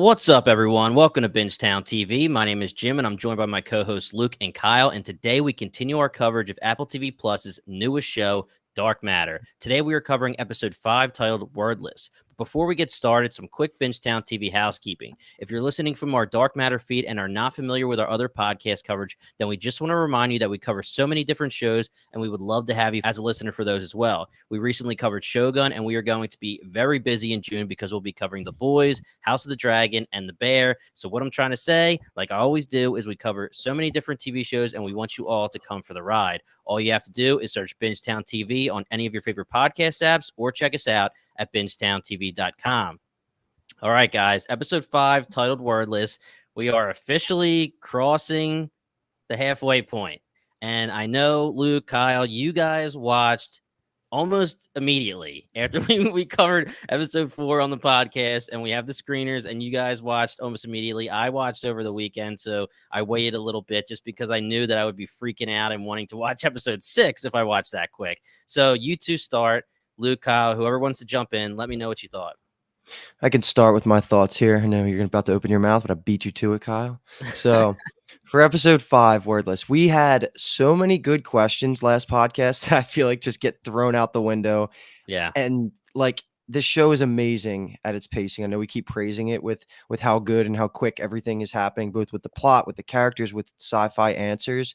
What's up, everyone? Welcome to Bingetown TV. My name is Jim, and I'm joined by my co-hosts Luke and Kyle. And today we continue our coverage of Apple TV Plus's newest show, Dark Matter. Today we are covering episode 5, titled Wordless. But before we get started, some quick Bingetown TV housekeeping. If you're listening from our Dark Matter feed and are not familiar with our other podcast coverage, then we just want to remind you that we cover so many different shows, and we would love to have you as a listener for those as well. We recently covered Shogun, and we are going to be very busy in June because we'll be covering The Boys, House of the Dragon, and The Bear. So what I'm trying to say, like I always do, is we cover so many different TV shows, and we want you all to come for the ride. All you have to do is search Bingetown TV on any of your favorite podcast apps or check us out at bingetowntv.com. All right, guys, episode 5, titled Wordless. We are officially crossing the halfway point. And I know, Luke, Kyle, you guys watched almost immediately after we covered episode 4 on the podcast, and we have the screeners, and you guys watched almost immediately. I watched over the weekend, so I waited a little bit just because I knew that I would be freaking out and wanting to watch episode 6 if I watched that quick. So you two start. Luke, Kyle, whoever wants to jump in, let me know what you thought. I can start with my thoughts here. I know you're about to open your mouth, but I beat you to it, Kyle. So for episode 5, Wordless, we had so many good questions last podcast that I feel like just get thrown out the window. Yeah. And like this show is amazing at its pacing. I know we keep praising it with how good and how quick everything is happening, both with the plot, with the characters, with sci-fi answers.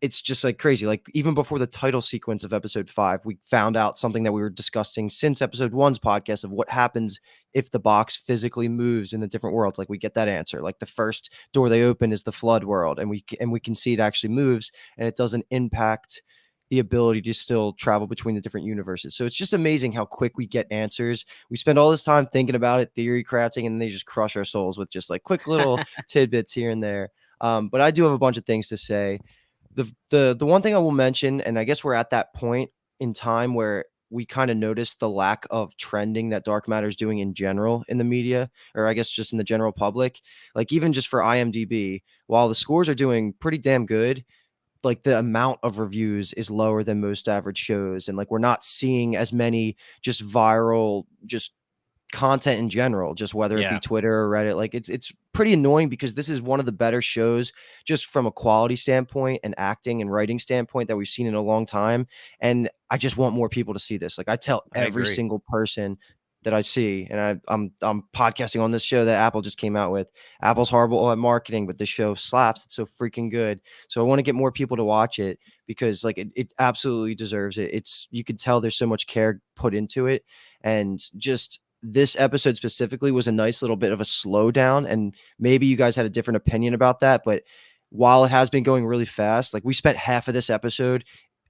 It's just like crazy. Like even before the title sequence of episode 5, we found out something that we were discussing since episode 1's podcast of what happens if the box physically moves in the different worlds. Like we get that answer. Like the first door they open is the flood world, and we can see it actually moves, and it doesn't impact the ability to still travel between the different universes. So it's just amazing how quick we get answers. We spend all this time thinking about it, theory crafting, and they just crush our souls with just like quick little tidbits here and there. But I do have a bunch of things to say. The one thing I will mention, and I guess we're at that point in time where we kind of notice the lack of trending that Dark Matter is doing in general in the media, or I guess just in the general public. Like even just for IMDb, while the scores are doing pretty damn good, like the amount of reviews is lower than most average shows, and like we're not seeing as many just viral just content in general, just whether it be Twitter or Reddit. Like it's pretty annoying because this is one of the better shows just from a quality standpoint and acting and writing standpoint that we've seen in a long time. And I just want more people to see this. Like I tell every single person that I see, and I'm podcasting on this show that Apple just came out with. Apple's horrible at marketing, but the show slaps. It's so freaking good. So I want to get more people to watch it because like it absolutely deserves it. You could tell there's so much care put into it, and just this episode specifically was a nice little bit of a slowdown, and maybe you guys had a different opinion about that. But while it has been going really fast, like we spent half of this episode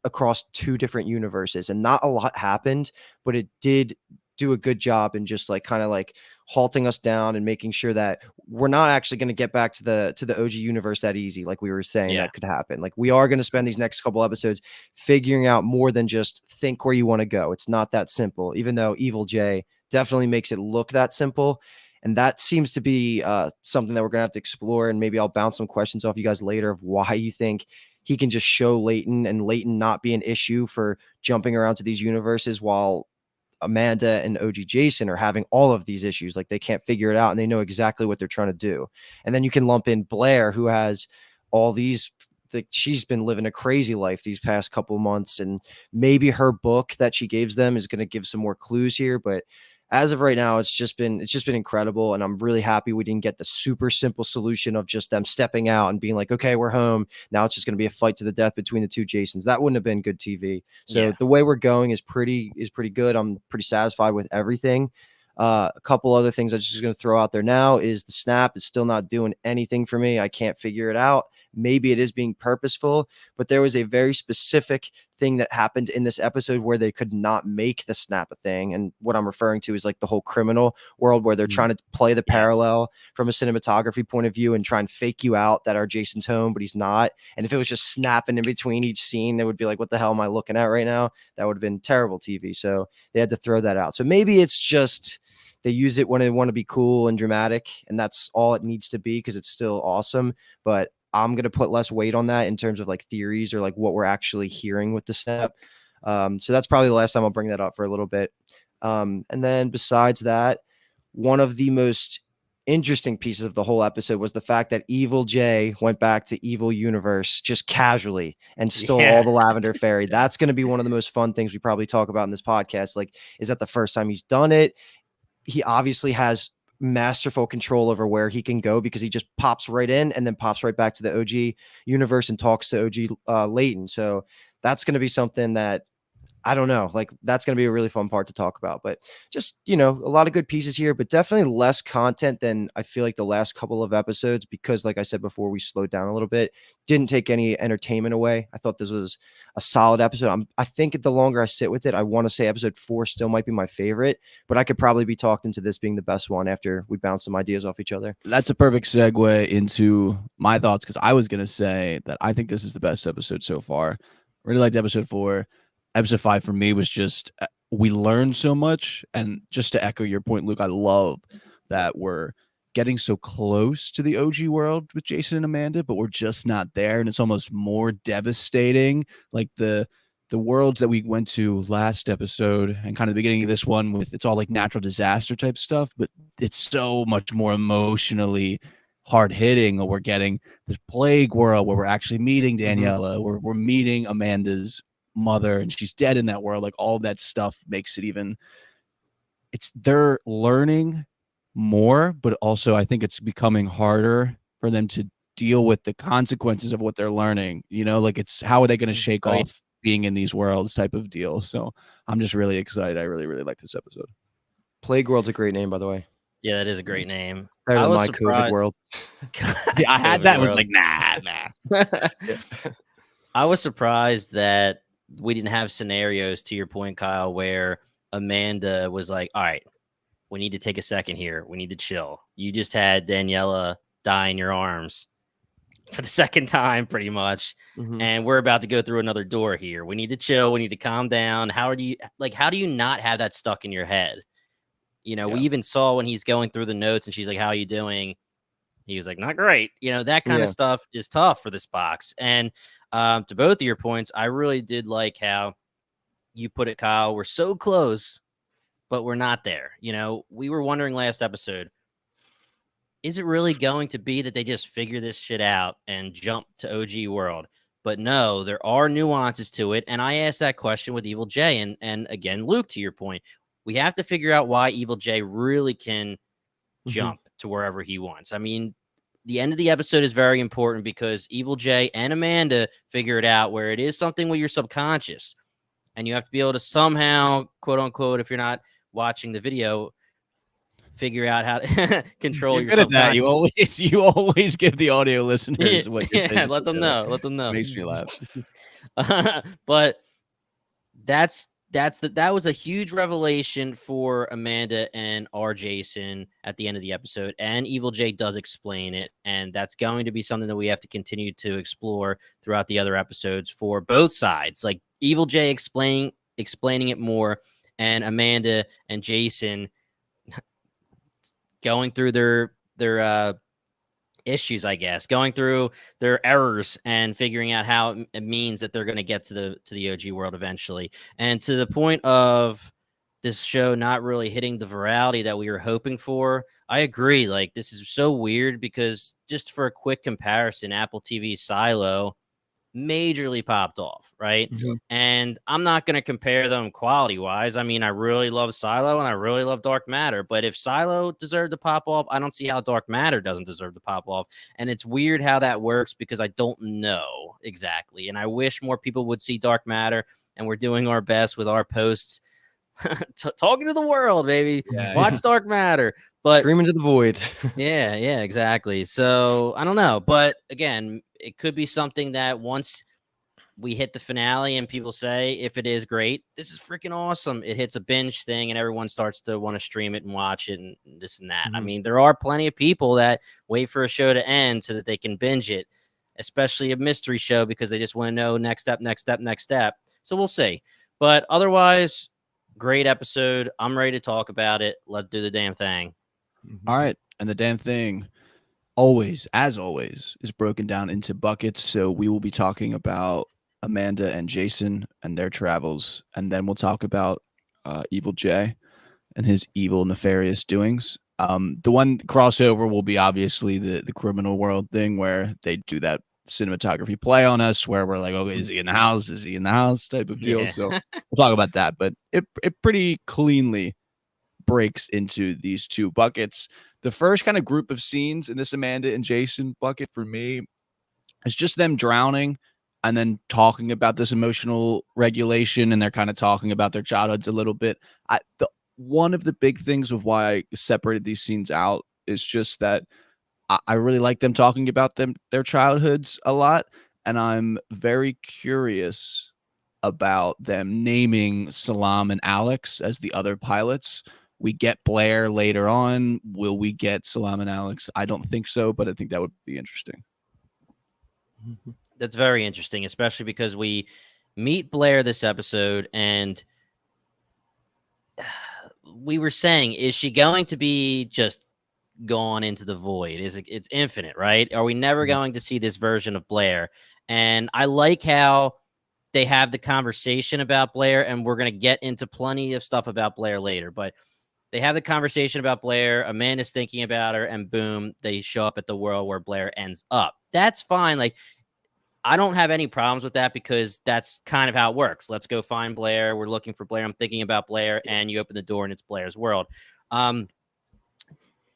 across 2 different universes, and not a lot happened, but it did do a good job in just like kind of like halting us down and making sure that we're not actually going to get back to the OG universe that easy. Like we were saying that could happen. Like we are going to spend these next couple episodes figuring out more than just think where you want to go. It's not that simple, even though Evil Jay definitely makes it look that simple. And that seems to be something that we're going to have to explore. And maybe I'll bounce some questions off you guys later of why you think he can just show Leighton and Leighton not be an issue for jumping around to these universes, while Amanda and OG Jason are having all of these issues. Like they can't figure it out, and they know exactly what they're trying to do. And then you can lump in Blair, who has all these, she's been living a crazy life these past couple months, and maybe her book that she gives them is going to give some more clues here. But as of right now, it's just been incredible. And I'm really happy we didn't get the super simple solution of just them stepping out and being like, okay, we're home. Now it's just going to be a fight to the death between the 2 Jasons. That wouldn't have been good TV. So the way we're going is pretty good. I'm pretty satisfied with everything. A couple other things I'm just going to throw out there now is the snap is still not doing anything for me. I can't figure it out. Maybe it is being purposeful, but there was a very specific thing that happened in this episode where they could not make the snap a thing. And what I'm referring to is like the whole criminal world where they're trying to play the parallel from a cinematography point of view and try and fake you out that our Jason's home, but he's not. And if it was just snapping in between each scene, it would be like, what the hell am I looking at right now? That would have been terrible TV. So they had to throw that out. So maybe it's just they use it when they want to be cool and dramatic, and that's all it needs to be because it's still awesome. But I'm going to put less weight on that in terms of like theories or like what we're actually hearing with the snap. So that's probably the last time I'll bring that up for a little bit. And then besides that, one of the most interesting pieces of the whole episode was the fact that Evil Jay went back to Evil Universe just casually and stole all Yeah. the Lavender Fairy. That's going to be one of the most fun things we probably talk about in this podcast. Like, is that the first time he's done it? He obviously has masterful control over where he can go because he just pops right in and then pops right back to the OG universe and talks to OG Leighton. So that's going to be something that I don't know. Like, that's going to be a really fun part to talk about. But just, a lot of good pieces here, but definitely less content than I feel like the last couple of episodes because, like I said before, we slowed down a little bit. Didn't take any entertainment away. I thought this was a solid episode. I think the longer I sit with it, I want to say episode 4 still might be my favorite, but I could probably be talked into this being the best one after we bounce some ideas off each other. That's a perfect segue into my thoughts because I was going to say that I think this is the best episode so far. Really liked episode 4. Episode 5 for me was just we learned so much, and just to echo your point, Luke, I love that we're getting so close to the OG world with Jason and Amanda, but we're just not there, and it's almost more devastating. Like the worlds that we went to last episode and kind of the beginning of this one with it's all like natural disaster type stuff, but it's so much more emotionally hard hitting. We're getting this plague world where we're actually meeting Daniela, we're meeting Amanda's mother and she's dead in that world. Like all of that stuff makes it even they're learning more, but also I think it's becoming harder for them to deal with the consequences of what they're learning. Like it's how are they going to shake off being in these worlds type of deal. So I'm just really excited. I really, really like this episode. Plague World's a great name, by the way. Yeah, that is a great name. Better than my COVID world. Yeah, I had that. I was like, nah. I was surprised that we didn't have scenarios, to your point, Kyle, where Amanda was like, all right, we need to take a second here. We need to chill. You just had Daniela die in your arms for the second time, pretty much. And we're about to go through another door here. We need to chill. We need to calm down. How do you not have that stuck in your head? We even saw when he's going through the notes and she's like, how are you doing? He was like, not great. That kind of stuff is tough for this box. And to both of your points, I really did like how you put it, Kyle. We're so close, but we're not there. We were wondering last episode, is it really going to be that they just figure this shit out and jump to OG world? But no, there are nuances to it. And I asked that question with Evil Jay. And again, Luke, to your point, we have to figure out why Evil Jay really can jump to wherever he wants. I mean, the end of the episode is very important because Evil Jay and Amanda figure it out where it is something with your subconscious. And you have to be able to somehow, quote unquote, if you're not watching the video, figure out how to control your subconscious. You always give the audio listeners what you're let them know. Let them know. It makes me laugh. But that was a huge revelation for Amanda and our Jason at the end of the episode. And Evil Jay does explain it. And that's going to be something that we have to continue to explore throughout the other episodes for both sides. Like Evil Jay explaining it more, and Amanda and Jason going through their issues, I guess, going through their errors and figuring out how it means that they're going to get to the OG world eventually. And to the point of this show not really hitting the virality that we were hoping for, I agree. Like, this is so weird because just for a quick comparison, Apple TV Silo majorly popped off, right? And I'm not going to compare them quality wise. I mean, I really love Silo and I really love Dark Matter, but if Silo deserved to pop off, I don't see how Dark Matter doesn't deserve to pop off. And it's weird how that works because I don't know exactly. And I wish more people would see Dark Matter, and we're doing our best with our posts talking to the world, baby. Watch Dark Matter. But screaming to the void. yeah, exactly. So I don't know, but again, it could be something that once we hit the finale and people say, if it is great, this is freaking awesome, it hits a binge thing and everyone starts to want to stream it and watch it and this and that. I mean, there are plenty of people that wait for a show to end so that they can binge it, especially a mystery show, because they just want to know next step. So we'll see. But otherwise, great episode. I'm ready to talk about it. Let's do the damn thing. All right. And the damn thing as always, is broken down into buckets. So we will be talking about Amanda and Jason and their travels. And then we'll talk about Evil Jay and his evil, nefarious doings. The one crossover will be obviously the criminal world thing where they do that cinematography play on us where we're like, okay, is he in the house? Is he in the house? Type of deal. Yeah. So we'll talk about that. But it pretty cleanly breaks into these two buckets. The first kind of group of scenes in this Amanda and Jason bucket for me is just them drowning and then talking about this emotional regulation, and they're kind of talking about their childhoods a little bit. One of the big things of why I separated these scenes out is just that I really like them talking about their childhoods a lot, and I'm very curious about them naming Salam and Alex as the other pilots. We get Blair later on. Will we get Salam and Alex? I don't think so, but I think that would be interesting. That's very interesting, especially because we meet Blair this episode, and we were saying, is she going to be just gone into the void? It's infinite, right? Are we never going to see this version of Blair? And I like how they have the conversation about Blair, and we're going to get into plenty of stuff about Blair later, but they have the conversation about Blair. Amanda's thinking about her, and boom, they show up at the world where Blair ends up. That's fine. Like, I don't have any problems with that because that's kind of how it works. Let's go find Blair. We're looking for Blair. I'm thinking about Blair, and you open the door, and it's Blair's world.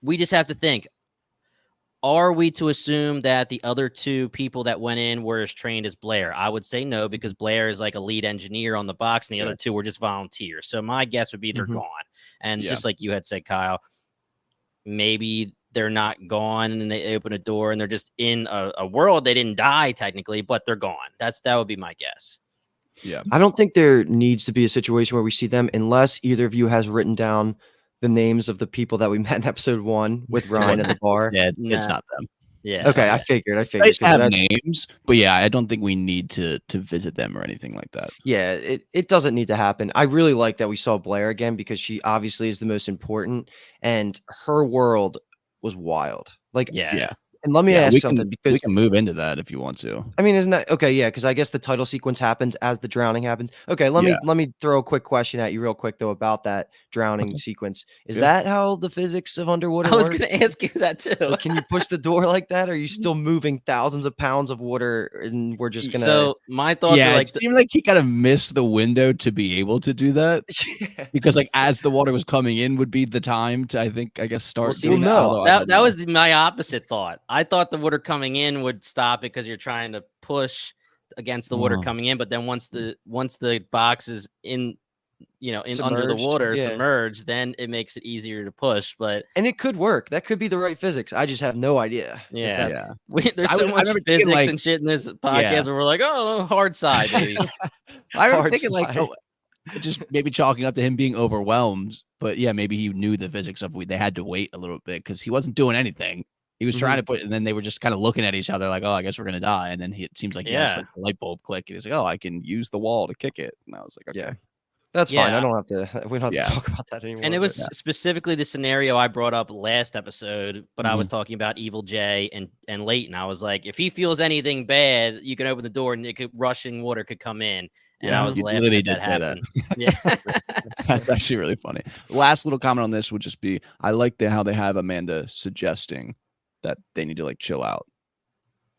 We just have to think, are we to assume that the other two people that went in were as trained as Blair? I would say no, because Blair is like a lead engineer on the box, and the other two were just volunteers. So my guess would be they're gone. And just like you had said, Kyle, maybe they're not gone and they open a door and they're just in a world. They didn't die technically, but they're gone. That would be my guess. Yeah. I don't think there needs to be a situation where we see them unless either of you has written down the names of the people that we met in episode 1 with Ryan at the bar. Yeah, it's not them. Yeah. Okay, I figured. They have names, but yeah, I don't think we need to visit them or anything like that. Yeah, it doesn't need to happen. I really like that we saw Blair again because she obviously is the most important, and her world was wild. Like, yeah. And let me ask something, because we can move into that if you want to. I mean, isn't that okay? Yeah, because I guess the title sequence happens as the drowning happens. Okay, let me throw a quick question at you real quick though about that drowning sequence. Is that how the physics of underwater I was work? going to ask you that too. Like, can you push the door like that? Or are you still moving thousands of pounds of water, and we're just gonna? So my thoughts are like, it seemed like he kind of missed the window to be able to do that. Because like as the water was coming in would be the time to I guess start. Well, no, that was my opposite thought. I thought the water coming in would stop because you're trying to push against the water coming in, but then once the box is in, under the water, submerged, then it makes it easier to push. And it could work. That could be the right physics. I just have no idea. There's so much physics and shit in this podcast where we're like, oh, hard side, baby. I remember thinking just maybe chalking up to him being overwhelmed, but yeah, maybe he knew the physics of they had to wait a little bit because he wasn't doing anything. He was trying to put, and then they were just kind of looking at each other like, oh, I guess we're going to die. And then it seems like he has like the light bulb click. And he's like, oh, I can use the wall to kick it. And I was like, okay. That's fine. I don't have to, we don't have to talk about that anymore. And it was specifically the scenario I brought up last episode, but I was talking about Evil Jay and Leighton. I was like, if he feels anything bad, you can open the door and rushing water could come in. And I was laughing at that happen. Yeah. That's actually really funny. Last little comment on this would just be, I like how they have Amanda suggesting that they need to like chill out.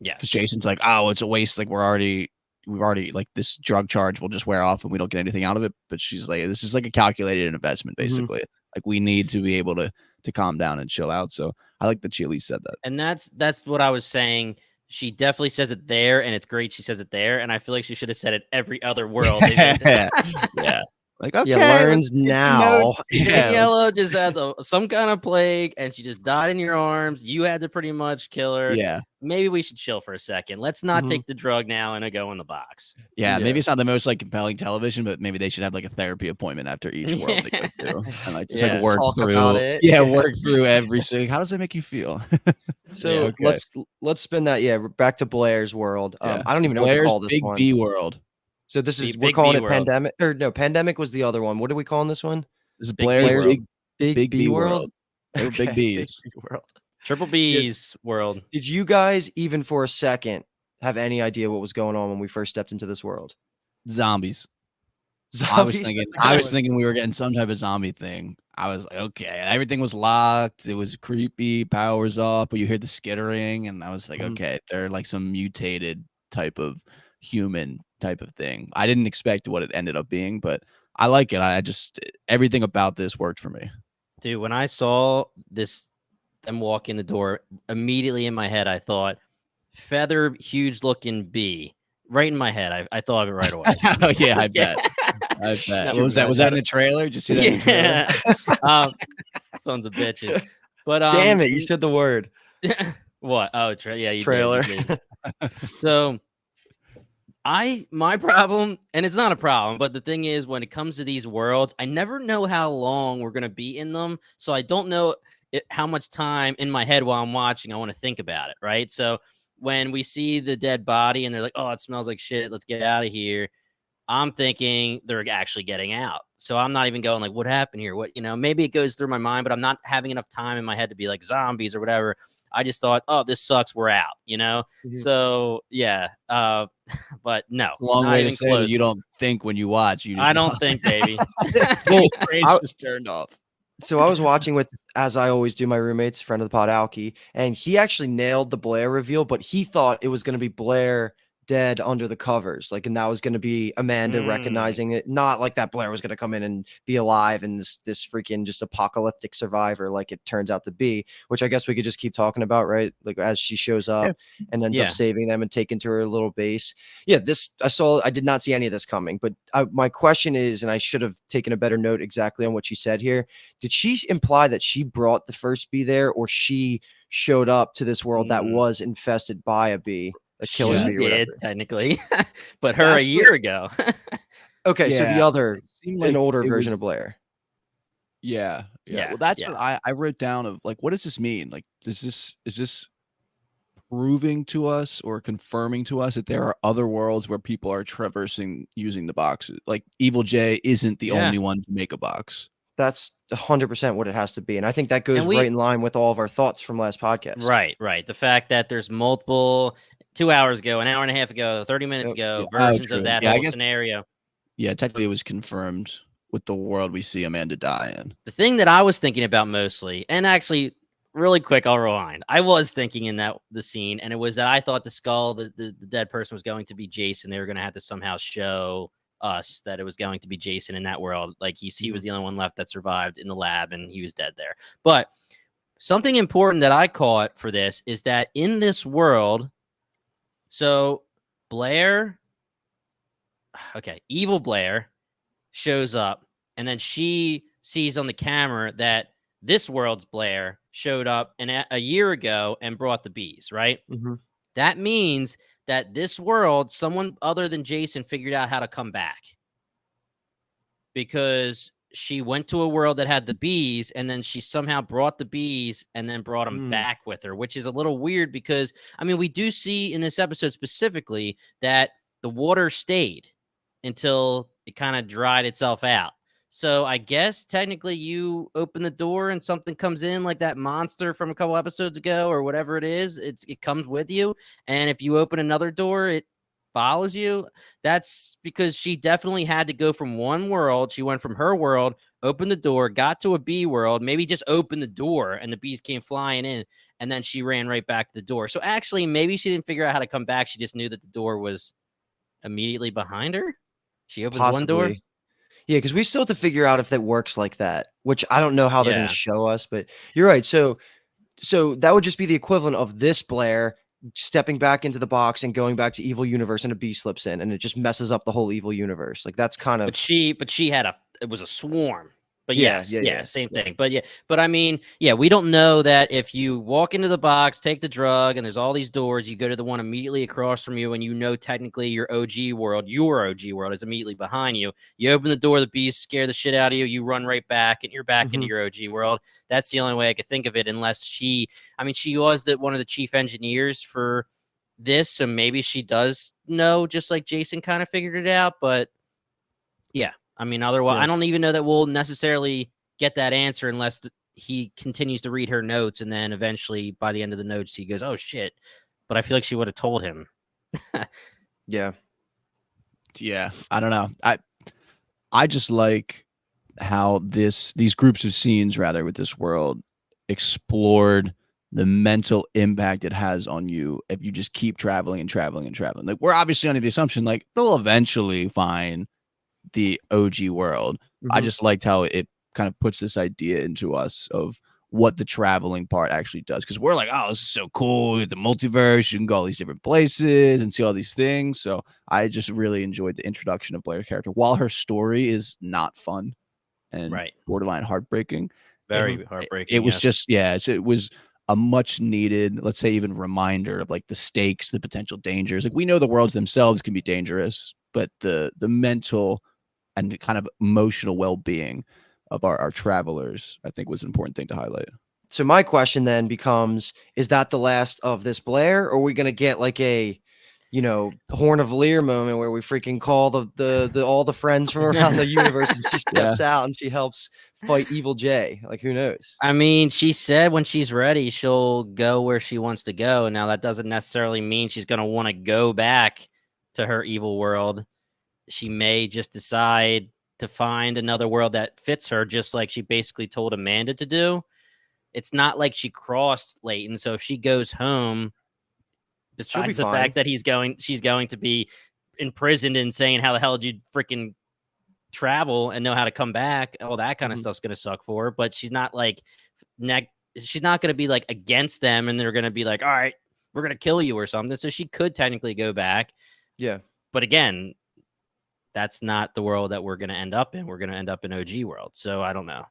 Yeah. Because Jason's like, oh, it's a waste. Like we've already like this drug charge will just wear off and we don't get anything out of it. But she's like, this is like a calculated investment, basically. Like we need to be able to calm down and chill out. So I like that she at least said that. And that's what I was saying. She definitely says it there, and it's great she says it there. And I feel like she should have said it every other world. Yeah. Like, okay, learns now. Daniela just had some kind of plague, and she just died in your arms. You had to pretty much kill her. Yeah. Maybe we should chill for a second. Let's not take the drug now and go in the box. Yeah, maybe it's not the most like compelling television, but maybe they should have like a therapy appointment after each world they go through, and like just like work through it. Yeah, work through every single. How does that make you feel? So let's spin that. Yeah, back to Blair's world. I don't even know Blair's what to call this Big one. B world. So this is we're calling it pandemic, or no? Pandemic was the other one. What are we calling this one? This is Blair's Big B world. Okay, Big B's world. Triple B's world. Did you guys even for a second have any idea what was going on when we first stepped into this world? Zombies. Zombies? That's a I good was one. thinking we were getting some type of zombie thing. I was like, okay, everything was locked. It was creepy. Powers off, but you hear the skittering, and I was like, Mhm. okay, they're like some mutated type of human type of thing. I didn't expect what it ended up being, but I like it. I just everything about this worked for me. Dude, when I saw them walk in the door, immediately in my head, I thought, feather, huge looking bee. Right in my head. I thought of it right away. Oh yeah, I Just kidding. bet. I bet. No, What was that? Was that in the trailer? Did you see that in the trailer? yeah. um, Sons of bitches. But Damn it, you said the word. what? Oh, yeah, you did. Trailer. You did. So my problem, and it's not a problem, but the thing is, when it comes to these worlds, I never know how long we're gonna be in them. So I don't know how much time in my head while I'm watching I want to think about it, right? So when we see the dead body and they're like, "Oh, it smells like shit. Let's get out of here." I'm thinking they're actually getting out. So I'm not even going like, what happened here? What, maybe it goes through my mind, but I'm not having enough time in my head to be like zombies or whatever. I just thought, oh, this sucks. We're out. Mhm. So yeah. But no, It's a long not way to even say close. that you don't think when you watch. You just I don't watch. think, baby. Well, His brain's I- just turned off. So I was watching with, as I always do, my roommate's friend of the pod, Alki, and he actually nailed the Blair reveal, but he thought it was going to be Blair dead under the covers, like, and that was going to be Amanda recognizing it, not like that Blair was going to come in and be alive and this freaking just apocalyptic survivor like it turns out to be, which I guess we could just keep talking about, right? Like as she shows up and ends Yeah. up saving them and taken to her little base. Yeah, this I did not see any of this coming, but my question is, and I should have taken a better note exactly on what she said here. Did she imply that she brought the first bee there, or she showed up to this world that was infested by a bee, a killer She bee or did whatever? technically, but her a That's year ago. Okay, so the other, it seemed an like older it version was. of Blair. Yeah. Yeah, Well, that's yeah. what I wrote down of like, what does this mean? Like, is this proving to us or confirming to us that there are other worlds where people are traversing using the boxes? Like, Evil J isn't the Yeah. only one to make a box. That's 100% what it has to be, and I think that goes And we- right in line with all of our thoughts from last podcast. Right. The fact that there's multiple 2 hours ago, an hour and a half ago, 30 minutes Yep. ago, Yeah. Oh, versions of true. that Yeah, I whole guess. scenario. Yeah, technically, it was confirmed with the world we see Amanda die in. The thing that I was thinking about mostly, and actually really quick, I'll rewind. I was thinking in the scene, and it was that I thought the skull, the dead person was going to be Jason. They were going to have to somehow show us that it was going to be Jason in that world. Like he was the only one left that survived in the lab, and he was dead there. But something important that I caught for this is that in this world, so Blair, evil Blair shows up, and then she sees on the camera that this world's Blair showed up a year ago and brought the bees, right? Mm-hmm. That means that this world, someone other than Jason figured out how to come back, because she went to a world that had the bees, and then she somehow brought the bees and then brought them back with her, which is a little weird because, I mean, we do see in this episode specifically that the water stayed until it kind of dried itself out. So I guess technically you open the door and something comes in, like that monster from a couple episodes ago or whatever it is. It comes with you. And if you open another door, it follows you. That's because she definitely had to go from one world. She went from her world, opened the door, got to a bee world, maybe just opened the door and the bees came flying in, and then she ran right back to the door. So actually, maybe she didn't figure out how to come back. She just knew that the door was immediately behind her. She opens one door. Yeah, because we still have to figure out if that works like that, which I don't know how they're going to show us, but you're right. So that would just be the equivalent of this Blair stepping back into the box and going back to evil universe, and a bee slips in, and it just messes up the whole evil universe. Like that's kind of. But she had it was a swarm. But yeah, same thing. But I mean, we don't know that if you walk into the box, take the drug, and there's all these doors, you go to the one immediately across from you, and technically your OG world is immediately behind you. You open the door, the bees scare the shit out of you, you run right back, and you're back into your OG world. That's the only way I could think of it, unless she was one of the chief engineers for this, so maybe she does know, just like Jason kind of figured it out, but yeah. I mean, otherwise, I don't even know that we'll necessarily get that answer unless he continues to read her notes, and then eventually, by the end of the notes, he goes, "Oh shit!" But I feel like she would have told him. Yeah. I don't know. I just like how these groups of scenes rather with this world explored the mental impact it has on you if you just keep traveling and traveling and traveling. Like we're obviously under the assumption like they'll eventually find the OG world. I Mhm. just liked how it kind of puts this idea into us of what the traveling part actually does. Because we're like, oh, this is so cool. The multiverse, you can go all these different places and see all these things. So I just really enjoyed the introduction of Blair's character. While her story is not fun and Right. borderline heartbreaking, it, Very it heartbreaking. was Yes. just, yeah, it was a much needed, let's say, even reminder of like the stakes, the potential dangers. Like we know the worlds themselves can be dangerous, but the mental and kind of emotional well-being of our travelers, I think was an important thing to highlight. So my question then becomes, is that the last of this Blair, or are we gonna get like a, Horn of Lear moment where we freaking call the all the friends from around the universe and she Yeah. steps out and she helps fight Evil Jay? Like, who knows? I mean, she said when she's ready, she'll go where she wants to go. Now, that doesn't necessarily mean she's going to want to go back to her evil world. She may just decide to find another world that fits her, just like she basically told Amanda to do. It's not like she crossed Leighton. So if she goes home, She'll be besides the fine. fact that she's going to be imprisoned and saying, how the hell did you freaking travel and know how to come back? All that kind of Mhm. stuff's going to suck for her. But she's not like, she's not going to be like against them and they're going to be like, all right, we're going to kill you or something. So she could technically go back. Yeah. But again, that's not the world that we're going to end up in. We're going to end up in OG world. So I don't know.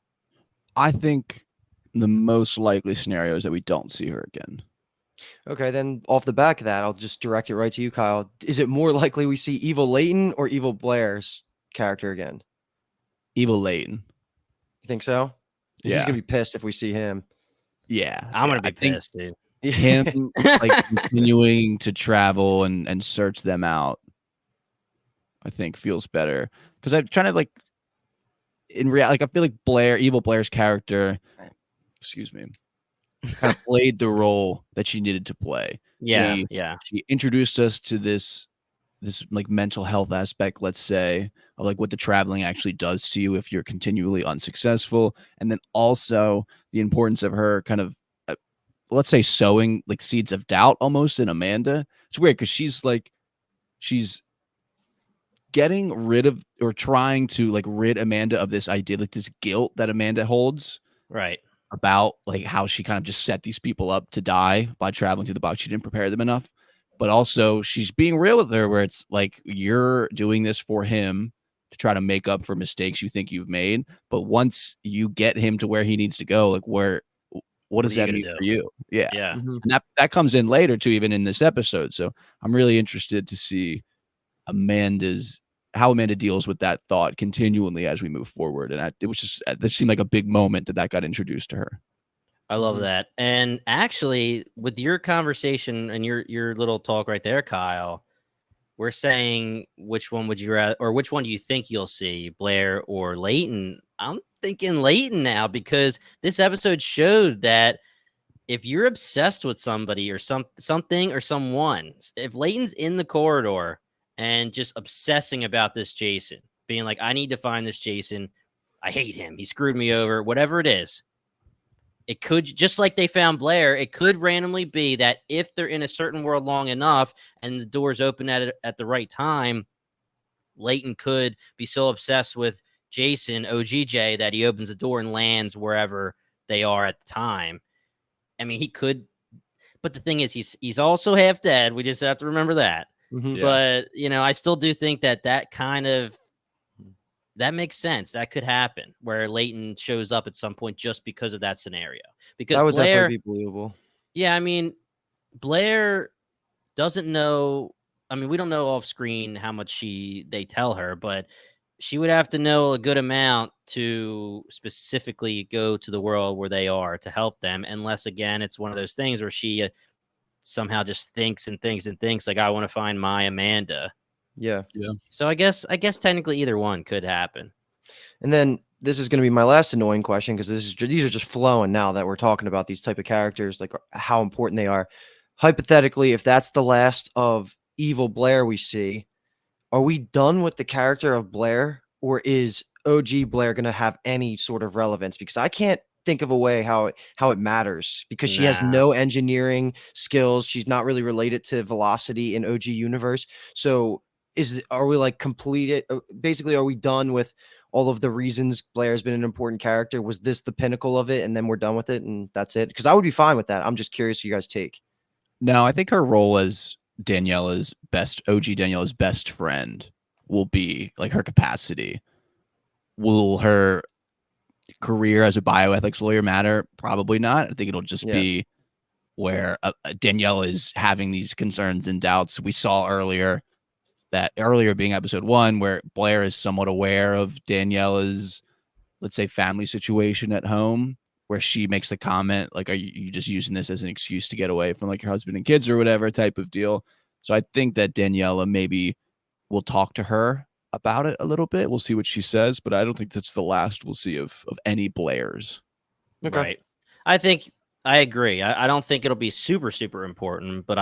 I think the most likely scenario is that we don't see her again. Okay, then off the back of that, I'll just direct it right to you, Kyle. Is it more likely we see Evil Leighton or Evil Blair's character again? Evil Leighton. You think so? He's Yeah. gonna be pissed if we see him. Yeah. I'm going to I be think pissed, dude. him like continuing to travel and search them out, I think feels better. Because I'm trying to like in reality, like I feel like Evil Blair's character, excuse me, kind of played the role that she needed to play. Yeah. Yeah. She introduced us to this like mental health aspect, let's say, of like what the traveling actually does to you if you're continually unsuccessful, and then also the importance of her kind of let's say sowing like seeds of doubt almost in Amanda. It's weird because she's getting rid of or trying to like rid Amanda of this idea, like this guilt that Amanda holds Right. about like how she kind of just set these people up to die by traveling to the box. She didn't prepare them enough. But also she's being real with her where it's like you're doing this for him to try to make up for mistakes you think you've made. But once you get him to where he needs to go, like what What does are you that going mean to do? for you? Yeah. Yeah. Mhm. And that comes in later too, even in this episode. So I'm really interested to see how Amanda deals with that thought continually as we move forward. And it was just this seemed like a big moment that got introduced to her. I love Mhm. that. And actually, with your conversation and your little talk right there, Kyle, we're saying which one would you rather, or which one do you think you'll see, Blair or Leighton? I'm thinking Leighton now because this episode showed that if you're obsessed with somebody or something or someone, if Leighton's in the corridor and just obsessing about this Jason, being like, I need to find this Jason. I hate him. He screwed me over. Whatever it is, it could, just like they found Blair, it could randomly be that if they're in a certain world long enough and the doors open at the right time, Leighton could be so obsessed with Jason, OGJ, that he opens the door and lands wherever they are at the time. I mean, he could, but the thing is, he's also half dead. We just have to remember that. Mhm. Yeah. But, I still do think that kind of, that makes sense. That could happen where Leighton shows up at some point just because of that scenario. Because That would Blair, definitely be believable. yeah, I mean, Blair doesn't know. I mean, we don't know off screen how much they tell her, but she would have to know a good amount to specifically go to the world where they are to help them. Unless, again, it's one of those things where she somehow just thinks and thinks and thinks like, I want to find my Amanda. Yeah. So I guess technically either one could happen. And then this is going to be my last annoying question because these are just flowing now that we're talking about these type of characters, like how important they are. Hypothetically, if that's the last of Evil Blair we see, are we done with the character of Blair or is OG Blair going to have any sort of relevance? Because I can't think of a way how it matters, because she has Nah. no engineering skills. She's not really related to Velocity in OG universe. So are we like completed? Basically, are we done with all of the reasons Blair's been an important character? Was this the pinnacle of it, and then we're done with it, and that's it? Because I would be fine with that. I'm just curious you guys take. No, I think her role as OG Daniela's best friend will be like her capacity. Will her career as a bioethics lawyer matter? Probably not. I think it'll just be where Danielle is having these concerns and doubts. We saw earlier being episode 1, where Blair is somewhat aware of Daniela's, let's say, family situation at home, where she makes the comment like, are you just using this as an excuse to get away from like your husband and kids or whatever type of deal? So I think that Daniela maybe will talk to her about it a little bit. We'll see what she says, but I don't think that's the last we'll see of any Blairs. Okay. Right. I think I agree. I don't think it'll be super, super important, but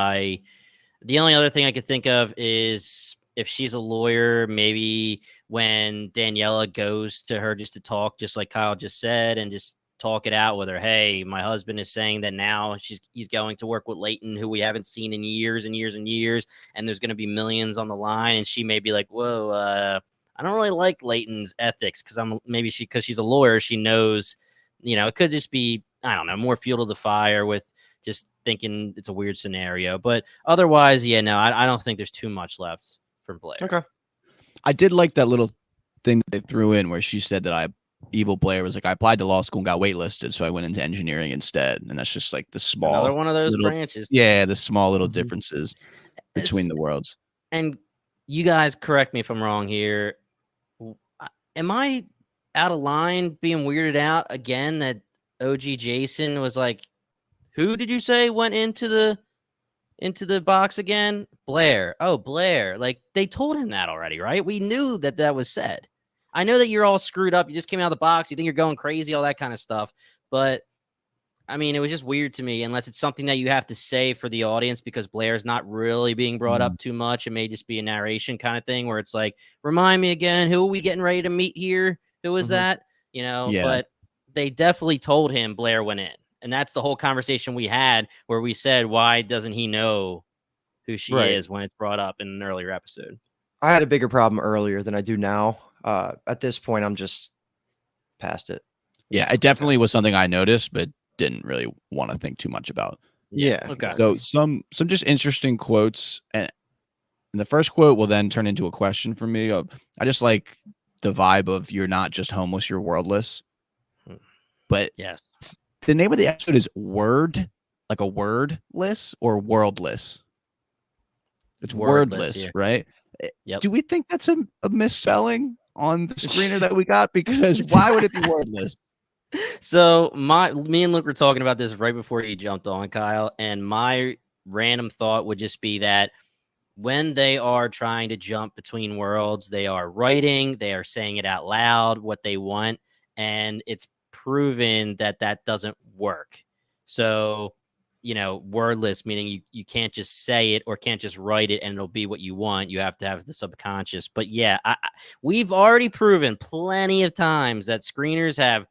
the only other thing I could think of is if she's a lawyer, maybe when Daniela goes to her just to talk, just like Kyle just said, and just talk it out with her. Hey, my husband is saying that now he's going to work with Leighton, who we haven't seen in years and years and years, and there's going to be millions on the line. And she may be like, whoa, I don't really like Leighton's ethics, because she's a lawyer. She knows, it could just be, I don't know, more fuel to the fire with just thinking it's a weird scenario. But otherwise, yeah, no, I don't think there's too much left from Blair. Okay. I did like that little thing that they threw in where she said that Evil Blair was like, I applied to law school and got waitlisted, so I went into engineering instead. And that's just like the small, another one of those little, branches. Yeah, the small little differences between the worlds. And you guys correct me if I'm wrong here. Am I out of line being weirded out again that OG Jason was like, who did you say went into the box again? Blair. Oh, Blair. Like, they told him that already, right? We knew that was said. I know that you're all screwed up. You just came out of the box. You think you're going crazy, all that kind of stuff. But, I mean, it was just weird to me, unless it's something that you have to say for the audience, because Blair's not really being brought up too much. It may just be a narration kind of thing where it's like, remind me again, who are we getting ready to meet here? Who is that? Yeah. But they definitely told him Blair went in. And that's the whole conversation we had where we said, why doesn't he know who she is when it's brought up in an earlier episode? I had a bigger problem earlier than I do now. At this point, I'm just past it. Yeah, it definitely was something I noticed, but didn't really want to think too much about. Yeah. Okay. So some just interesting quotes, and the first quote will then turn into a question for me. I just like the vibe of, you're not just homeless, you're worldless. But yes, the name of the episode is Word, like a wordless or worldless. It's wordless, right? Yep. Do we think that's a misspelling on the screener that we got? Because why would it be wordless? So me and Luke were talking about this right before you jumped on, Kyle, and my random thought would just be that when they are trying to jump between worlds, they are writing, they are saying it out loud, what they want, and it's proven that doesn't work. So, wordless, meaning you can't just say it or can't just write it and it'll be what you want. You have to have the subconscious. But yeah, we've already proven plenty of times that screeners have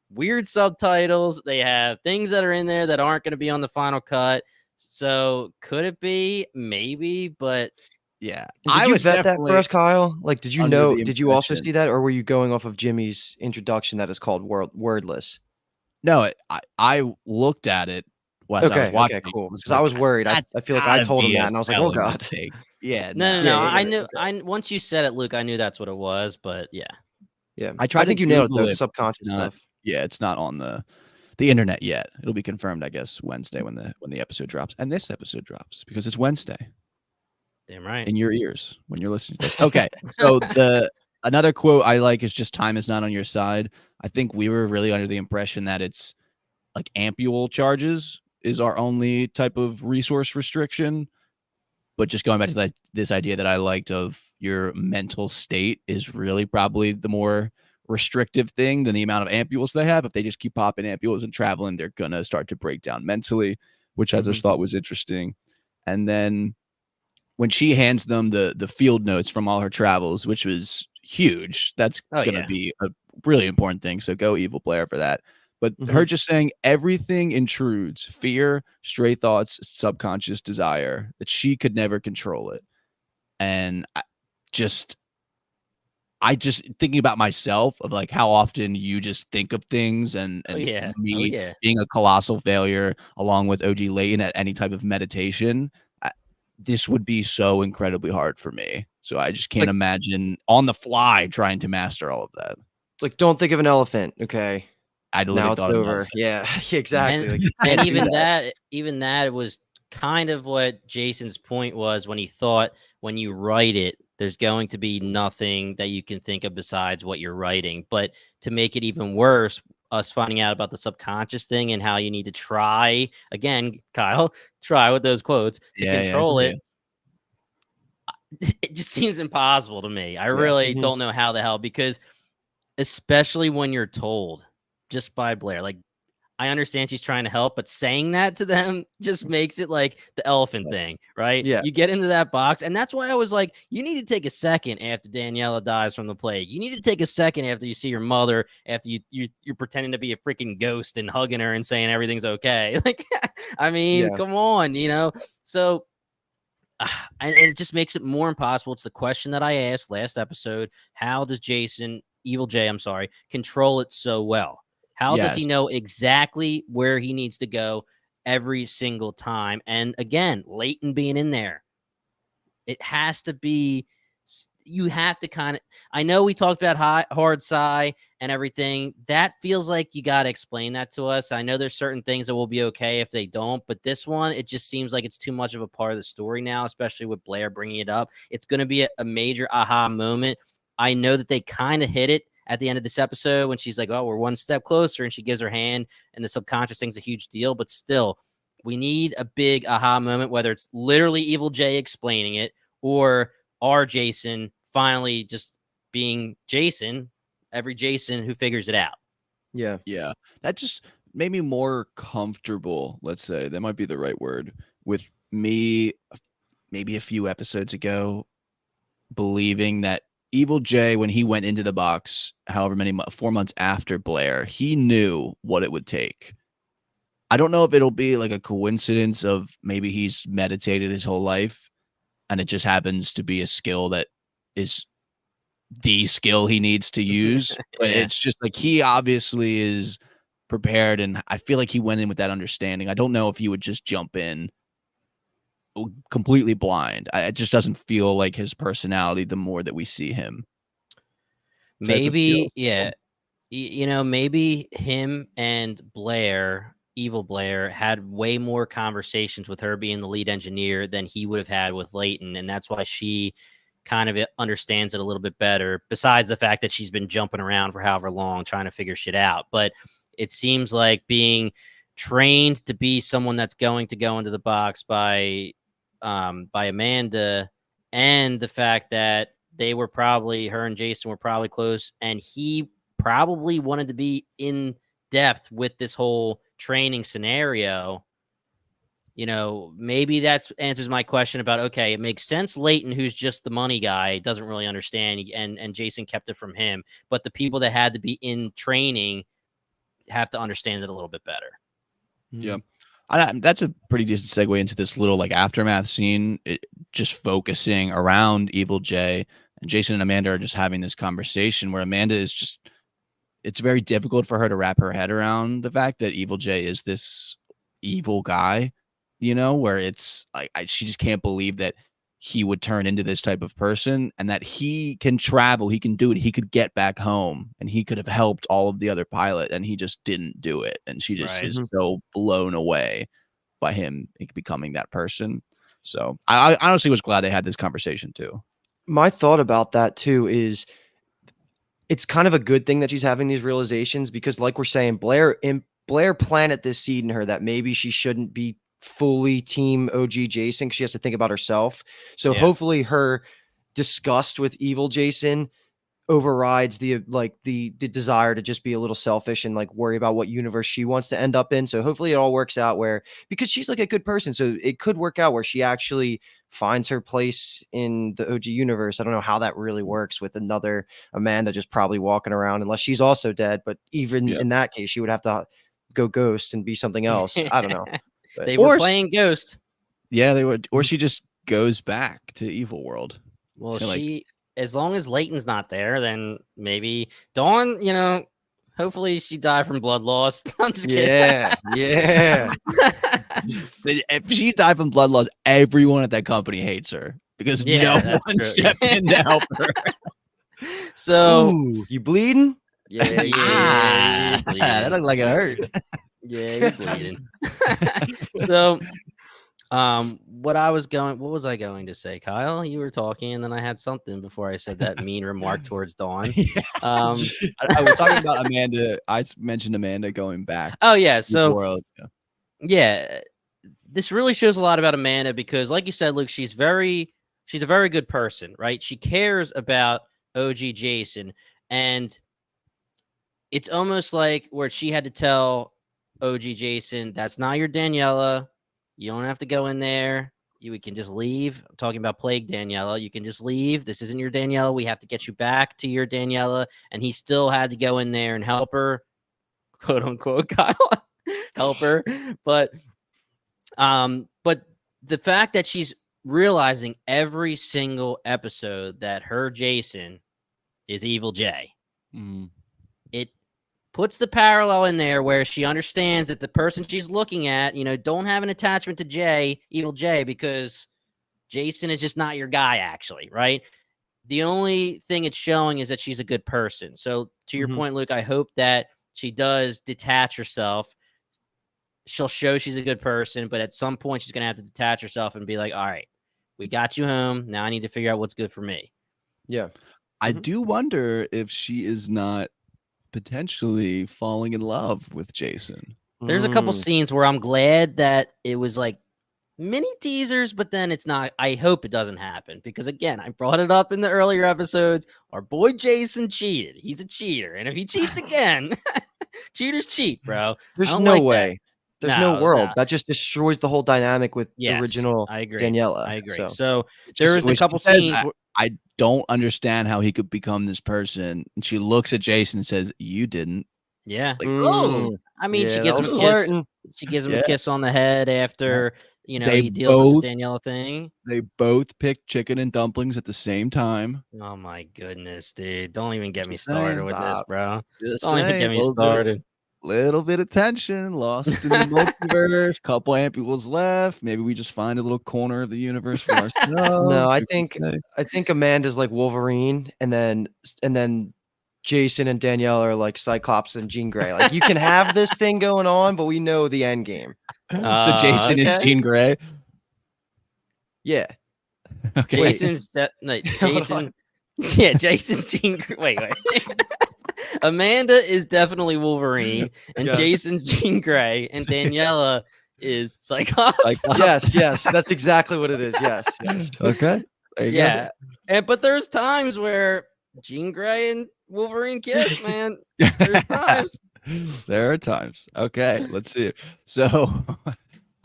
weird subtitles. They have things that are in there that aren't going to be on the final cut. So could it be? Maybe, but yeah. Did you vet that for us, Kyle? Like, did you know? Did you also impression. see that, or were you going off of Jimmy's introduction that is called wordless? No, I looked at it as I was watching. Okay, cool. Because I was worried. I feel like I told him that, and I was like, "Oh God." Yeah. No. I knew. Once you said it, Luke, I knew that's what it was. But yeah. I think you nailed it, though. Subconscious stuff. stuff. Yeah, it's not on the internet yet. It'll be confirmed, I guess, Wednesday when the episode drops, and this episode drops because it's Wednesday. Damn right. In your ears when you're listening to this. Okay, so another quote I like is just, time is not on your side. I think we were really under the impression that it's like ampule charges is our only type of resource restriction. But just going back to this idea that I liked of your mental state is really probably the more restrictive thing than the amount of ampules they have. If they just keep popping ampules and traveling, they're going to start to break down mentally, which I just thought was interesting. And then when she hands them the field notes from all her travels, which was huge. That's Oh, gonna yeah. be a really important thing. So go evil Blair for that. But her Mhm. just saying everything intrudes, fear, stray thoughts, subconscious desire, that she could never control it. And just I just thinking about myself of like how often you just think of things Oh, and yeah. Oh, me yeah. being a colossal failure along with OG Layton at any type of meditation, this would be so incredibly hard for me. So I just It's can't like imagine on the fly trying to master all of that. it's like, "Don't think of an elephant, okay? I literally Now it's thought of over." that. Yeah, And exactly, like, you and can't do that. even that was kind of what Jason's point was when he thought when you write it, there's going to be nothing that you can think of besides what you're writing. But to make it even worse, us finding out about the subconscious thing and how you need to try again, Kyle, try with those quotes to Yeah, I control see. it. It just seems impossible to me. I Yeah. really Mhm. don't know how the hell because especially when you're told just by Blair, like I understand she's trying to help, but saying that to them just makes it like the elephant thing, right? Yeah, You get into that box, and that's why I was like, you need to take a second after Daniela dies from the plague. You need to take a second after you see your mother, after you're pretending to be a freaking ghost and hugging her and saying everything's okay. Like, I mean, yeah, come on, you know. So and it just makes it more impossible. It's the question that I asked last episode. How does Jason, Evil Jay, I'm sorry, control it so well? How does he Yes. know exactly where he needs to go every single time? And again, Leighton being in there, it has to be. You have to kind of. I know we talked about hard sigh and everything. That feels like you got to explain that to us. I know there's certain things that will be okay if they don't, but this one, it just seems like it's too much of a part of the story now, especially with Blair bringing it up. It's going to be a major aha moment. I know that they kind of hit it at the end of this episode when she's like, "Oh, we're one step closer," and she gives her hand, and the subconscious thing's a huge deal. But still, we need a big aha moment, whether it's literally Evil Jay explaining it or our Jason finally just being Jason, every Jason who figures it out. yeah. Yeah. That just made me more comfortable, let's say. That might be the right word. With me maybe a few episodes ago believing that Evil Jay, when he went into the box, however many 4 months after Blair, he knew what it would take. I don't know if it'll be like a coincidence of maybe he's meditated his whole life and it just happens to be a skill that is the skill he needs to use, but Yeah. it's just like he obviously is prepared, and I feel like he went in with that understanding. I don't know if he would just jump in completely blind. It just doesn't feel like his personality the more that we see him type of deal. Maybe, So, yeah. You know, maybe him and Blair, Evil Blair, had way more conversations with her being the lead engineer than he would have had with Leighton. And that's why she kind of understands it a little bit better, besides the fact that she's been jumping around for however long trying to figure shit out. But it seems like being trained to be someone that's going to go into the box by Amanda, and the fact that they were probably her and Jason were probably close, and he probably wanted to be in depth with this whole training scenario. You know, maybe that's answers my question about okay, it makes sense. Leighton, who's just the money guy, doesn't really understand, and Jason kept it from him. But the people that had to be in training have to understand it a little bit better. yeah. Mhm. That's a pretty decent segue into this little like aftermath scene, just focusing around Evil Jay, and Jason and Amanda are just having this conversation where Amanda is just it's very difficult for her to wrap her head around the fact that Evil Jay is this evil guy, where it's like she just can't believe that he would turn into this type of person and that he can travel, he can do it, he could get back home and he could have helped all of the other pilot and he just didn't do it. And she just Right. is Mhm. so blown away by him becoming that person. So I honestly was glad they had this conversation too. My thought about that too is it's kind of a good thing that she's having these realizations because like we're saying, Blair planted this seed in her that maybe she shouldn't be fully team OG Jason because she has to think about herself. So Yeah. hopefully her disgust with evil Jason overrides the desire to just be a little selfish and like worry about what universe she wants to end up in. So hopefully it all works out where, because she's like a good person, so it could work out where she actually finds her place in the OG universe. I don't know how that really works with another Amanda just probably walking around unless she's also dead, but even in that case she would have to go ghost and be something else. I don't know. But, They were playing Ghost. Yeah, they would, or she just goes back to Evil World. Well, as long as Leighton's not there, then maybe Dawn, hopefully she died from blood loss. I'm just yeah, yeah. If she died from blood loss, everyone at that company hates her because no one stepped in to help her. So, you bleeding? Yeah, bleeding. That looked like it hurt. Yeah, you're bleeding. So, what was I going to say, Kyle? You were talking, and then I had something before I said that mean remark towards Dawn. I was talking about Amanda. I mentioned Amanda going back. Oh yeah, so world. Yeah, this really shows a lot about Amanda because, like you said, Luke, she's a very good person, right? She cares about OG Jason, and it's almost like where she had to tell OG Jason, "That's not your Daniela. You don't have to go in there. We can just leave." I'm talking about Plague Daniela. You can just leave. This isn't your Daniela. We have to get you back to your Daniela. And he still had to go in there and help her, quote unquote, Kyle, help her. But the fact that she's realizing every single episode that her Jason is Evil Jay, it puts the parallel in there where she understands that the person she's looking at, don't have an attachment to Evil Jay, because Jason is just not your guy, actually, right? The only thing it's showing is that she's a good person. So to your point, Luke, I hope that she does detach herself. She'll show she's a good person, but at some point she's going to have to detach herself and be like, all right, we got you home. Now I need to figure out what's good for me. Yeah. I do wonder if she is not potentially falling in love with Jason. There's a couple scenes where I'm glad that it was like mini teasers, but then it's not. I hope it doesn't happen because, again, I brought it up in the earlier episodes. Our boy Jason cheated. He's a cheater. And if he cheats again, cheaters cheat, bro. There's no way. There's no world. That just destroys the whole dynamic with the original Daniela. I agree. So there was a couple scenes. I don't understand how he could become this person. And she looks at Jason and says, "You didn't." Yeah. Like, oh, I mean, she gives him a kiss. She gives him a kiss on the head after he deals with the Daniela thing. They both picked chicken and dumplings at the same time. Oh my goodness, dude! Don't even get me started with this, bro. Just Don't even get me started. Little bit of tension, lost in the multiverse. Couple ampules left. Maybe we just find a little corner of the universe for ourselves. No, I think Amanda's like Wolverine, and then Jason and Danielle are like Cyclops and Jean Grey. Like, you can have this thing going on, but we know the end game. So Jason is Jean Grey. Yeah. Okay. Jason's Jason. Yeah, Jason's Jean Grey. Wait. Amanda is definitely Wolverine, and Jason's Jean Grey, and Daniela is Cyclops. Yes, that's exactly what it is. Yes. Okay. But there's times where Jean Grey and Wolverine kiss, man. There's times. There are times. Okay, let's see. So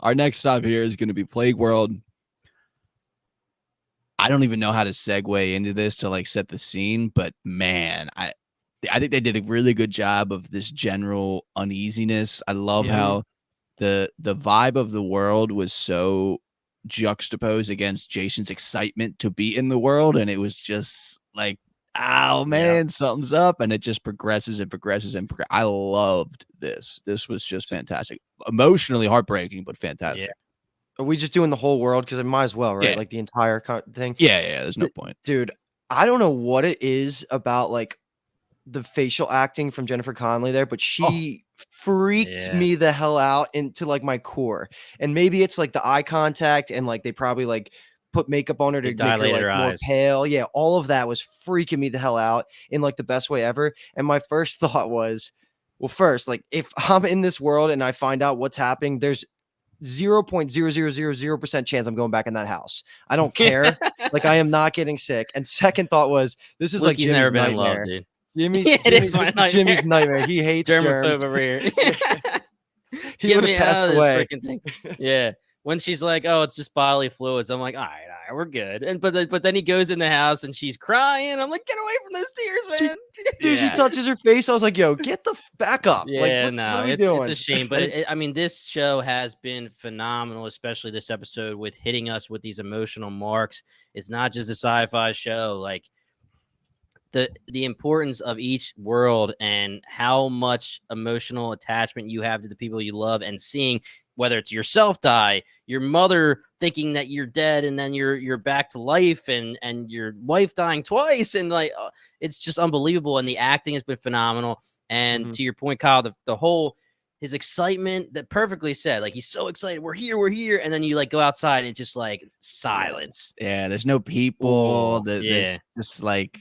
our next stop here is going to be Plague World. I don't even know how to segue into this to like set the scene, but man, I think they did a really good job of this general uneasiness. I love how the vibe of the world was so juxtaposed against Jason's excitement to be in the world, and it was just like, oh man, something's up, and it just progresses and progresses and I loved this. This was just fantastic, emotionally heartbreaking, but fantastic. Are we just doing the whole world? Because it might as well, right? Yeah. Like the entire thing. Yeah. There's no point, dude. I don't know what it is about like the facial acting from Jennifer Connelly there, but she freaked me the hell out into like my core. And maybe it's like the eye contact, and like they probably like put makeup on her to make her like more pale. Yeah, all of that was freaking me the hell out in like the best way ever. And my first thought was, well, first, like if I'm in this world and I find out what's happening, there's 0.0000% chance I'm going back in that house. I don't care. Like, I am not getting sick. And second thought was, this is like He's Jimmy's never been in love, nightmare. dude. Jimmy's Yeah, it Jimmy's is my this is Jimmy's nightmare. nightmare. He hates Germaphobe germs. over here. He Get would me have passed out of this away. freaking thing. Yeah. When she's like, "Oh, it's just bodily fluids," I'm like, "All right, we're good." And but then he goes in the house and she's crying. I'm like, "Get away from those tears, man!" Dude, she touches her face. I was like, "Yo, get the back up!" Like, Yeah, what no, are we it's doing? a shame, but Like, I mean, this show has been phenomenal, especially this episode with hitting us with these emotional marks. It's not just a sci-fi show, like the importance of each world and how much emotional attachment you have to the people you love, and seeing whether it's yourself die, your mother thinking that you're dead and then you're back to life, and your wife dying twice, and like it's just unbelievable, and the acting has been phenomenal. And to your point, Kyle, the whole his excitement, that perfectly said, like he's so excited, we're here, and then you like go outside and it's just like silence. Yeah, there's no people. Oh, There's just like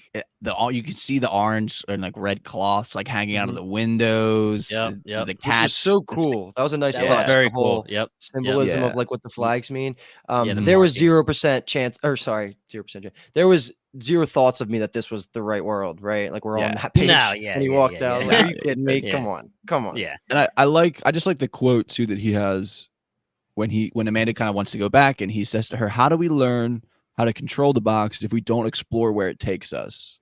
all you can see the orange and like red cloths like hanging out of Mhm. the windows. Yep. The which was cats. so cool. That was a nice That was touch. very The whole cool. Yep. symbolism Yeah. of like what the Y- flags mean. Yeah, the There was marking. 0% chance, or sorry, 0% chance. There was zero thoughts of me that this was the right world, right? Like, we're on Yeah. that page. No, yeah, When he yeah, walked yeah, out, yeah. like, are No, you kidding me? Yeah. Come on. Yeah. And I just like the quote too that he has when Amanda kind of wants to go back and he says to her, "How do we learn how to control the box if we don't explore where it takes us?"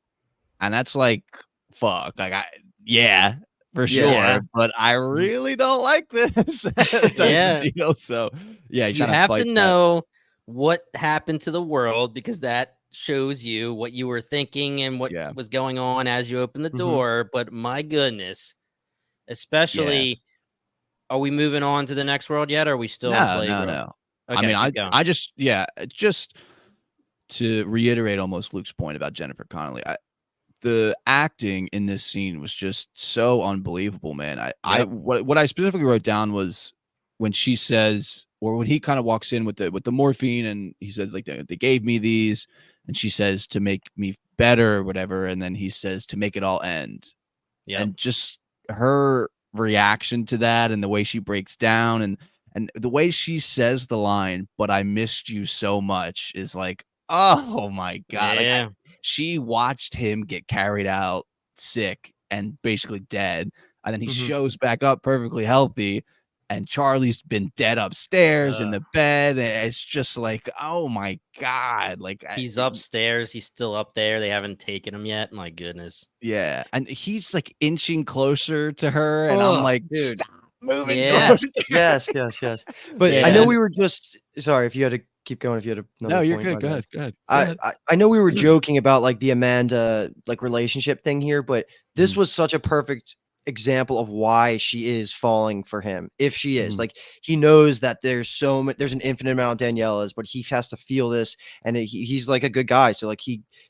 And that's like, fuck, like yeah, for sure, Yeah. but I really don't like this type Yeah. of deal. So yeah, he's You trying to have to fight that. know what happened to the world, because that shows you what you were thinking and what Yeah. was going on as you open the Mhm. door. But my goodness, Yeah. especially, are we moving on to the next world yet? Or are we still in No, Plague no, World? no. I Okay, mean, keep going. I just just to reiterate almost Luke's point about Jennifer Connelly, the acting in this scene was just so unbelievable, man. Yep. What I specifically wrote down was when she says, or when he kind of walks in with the morphine and he says like they gave me these, and she says to make me better or whatever, and then he says to make it all end. Yep. And just her reaction to that and the way she breaks down and the way she says the line, "But I missed you so much," is like, oh my god. Like Yeah. she watched him get carried out sick and basically dead, and then he Mhm. shows back up perfectly healthy, and Charlie's been dead upstairs in the bed, and it's just like, oh my god. Like He's upstairs. He's still up there. They haven't taken him yet. My goodness. yeah, and he's like inching closer to her, and I'm Ugh, like, dude. stop moving Yeah. towards Yes. But Yeah. I know we were just sorry if you had to keep going. If you had another No, you're point, good. my Go bad. ahead. Go ahead. Go ahead. I know we were joking about like the Amanda like relationship thing here, but this Mhm. was such a perfect example of why she is falling for him. If she is Mhm. like, he knows that there's there's an infinite amount of Daniela's, but he has to feel this, and he's like a good guy. So like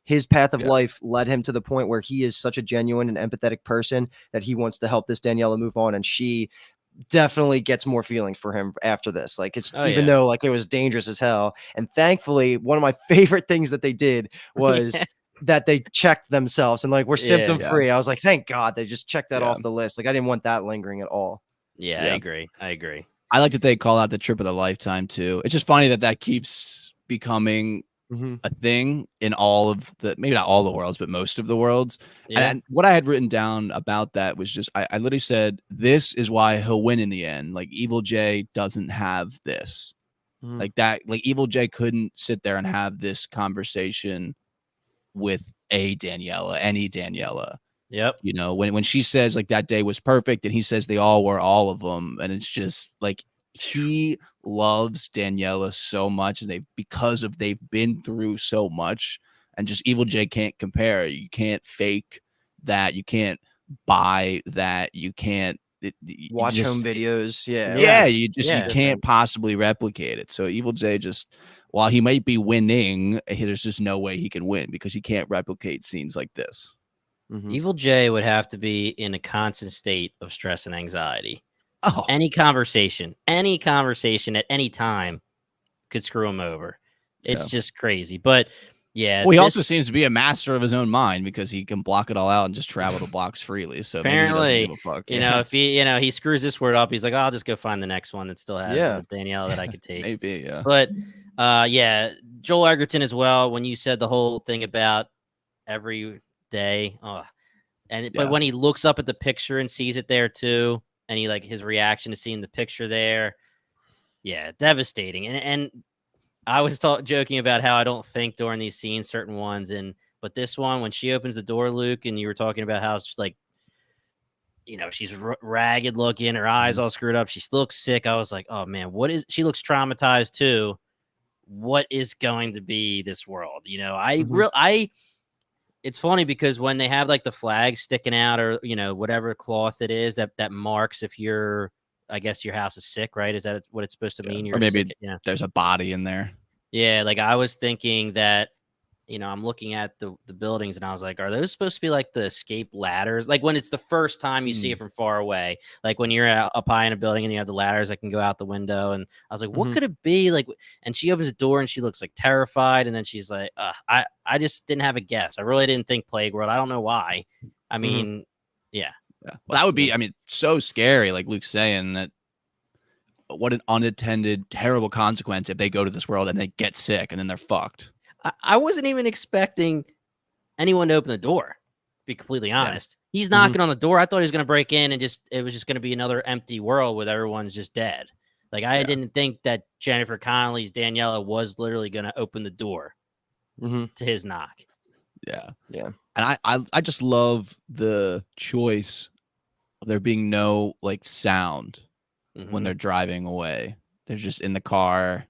his path of Yeah. life led him to the point where he is such a genuine and empathetic person that he wants to help this Daniela move on, and she definitely gets more feelings for him after this. Like, it's Oh, even yeah. though like it was dangerous as hell. And thankfully, one of my favorite things that they did was Yeah. that they checked themselves and like we're Yeah. symptom free. I was like, thank God they just checked that Yeah. off the list. Like, I didn't want that lingering at all. Yeah, Yeah. I agree. I like that they call out the trip of the lifetime too. It's just funny that keeps becoming Mhm. a thing in all of the, maybe not all the worlds, but most of the worlds. Yeah. And what I had written down about that was just, I literally said, this is why he'll win in the end. Like Evil J doesn't have this. Mhm. Like that, like Evil J couldn't sit there and have this conversation with any Daniela. Yep. You know, when she says like that day was perfect, and he says they all were, all of them, and it's just like he loves Daniela so much, and they've been through so much, and just Evil J can't compare. You can't fake that. You can't buy that. You can't Watch home videos. Yeah. Yeah, Yes. you Yeah. can't possibly replicate it. So Evil J just, while he might be winning, there's just no way he can win because he can't replicate scenes like this. Mhm. Evil J would have to be in a constant state of stress and anxiety. Oh, Any conversation at any time could screw him over. It's Yeah. just crazy. But Yeah. Well, he also seems to be a master of his own mind because he can block it all out and just travel the blocks freely. So maybe he doesn't give apparently, a fuck. you know, if he screws this word up, he's like, I'll just go find the next one that still has Yeah. Danielle that I could take. maybe, yeah. But yeah, Joel Egerton as well. When you said the whole thing about every day, but when he looks up at the picture and sees it there too, and he like his reaction to seeing the picture there, yeah, devastating. And I was joking about how I don't think during these scenes certain ones, but this one when she opens the door, Luke, and you were talking about how it's like, you know, she's ragged looking, her eyes all screwed up, she looks sick. I was like, oh man, she looks traumatized too. What is going to be this world? You know, it's funny because when they have like the flag sticking out or, you know, whatever cloth it is that marks if I guess your house is sick, right? Is that what it's supposed to mean? Or maybe sick, there's a body in there. Yeah, like I was thinking that, you know, I'm looking at the buildings and I was like, are those supposed to be like the escape ladders? Like when it's the first time you see it from far away, like when you're up high in a building and you have the ladders that can go out the window. And I was like, what could it be? Like, and she opens the door and she looks like terrified. And then she's like, I just didn't have a guess. I really didn't think Plague World. I don't know why. I mean, yeah. Well, that would be, I mean, so scary. Like Luke's saying that. What an unattended, terrible consequence if they go to this world and they get sick and then they're fucked. I wasn't even expecting anyone to open the door, to be completely honest. Yeah. He's knocking on the door. I thought he was going to break in and it was just going to be another empty world where everyone's just dead. Like, I didn't think that Jennifer Connelly's Daniela was literally going to open the door to his knock. Yeah. Yeah. And I just love the choice of there being no, like, sound when they're driving away. They're just in the car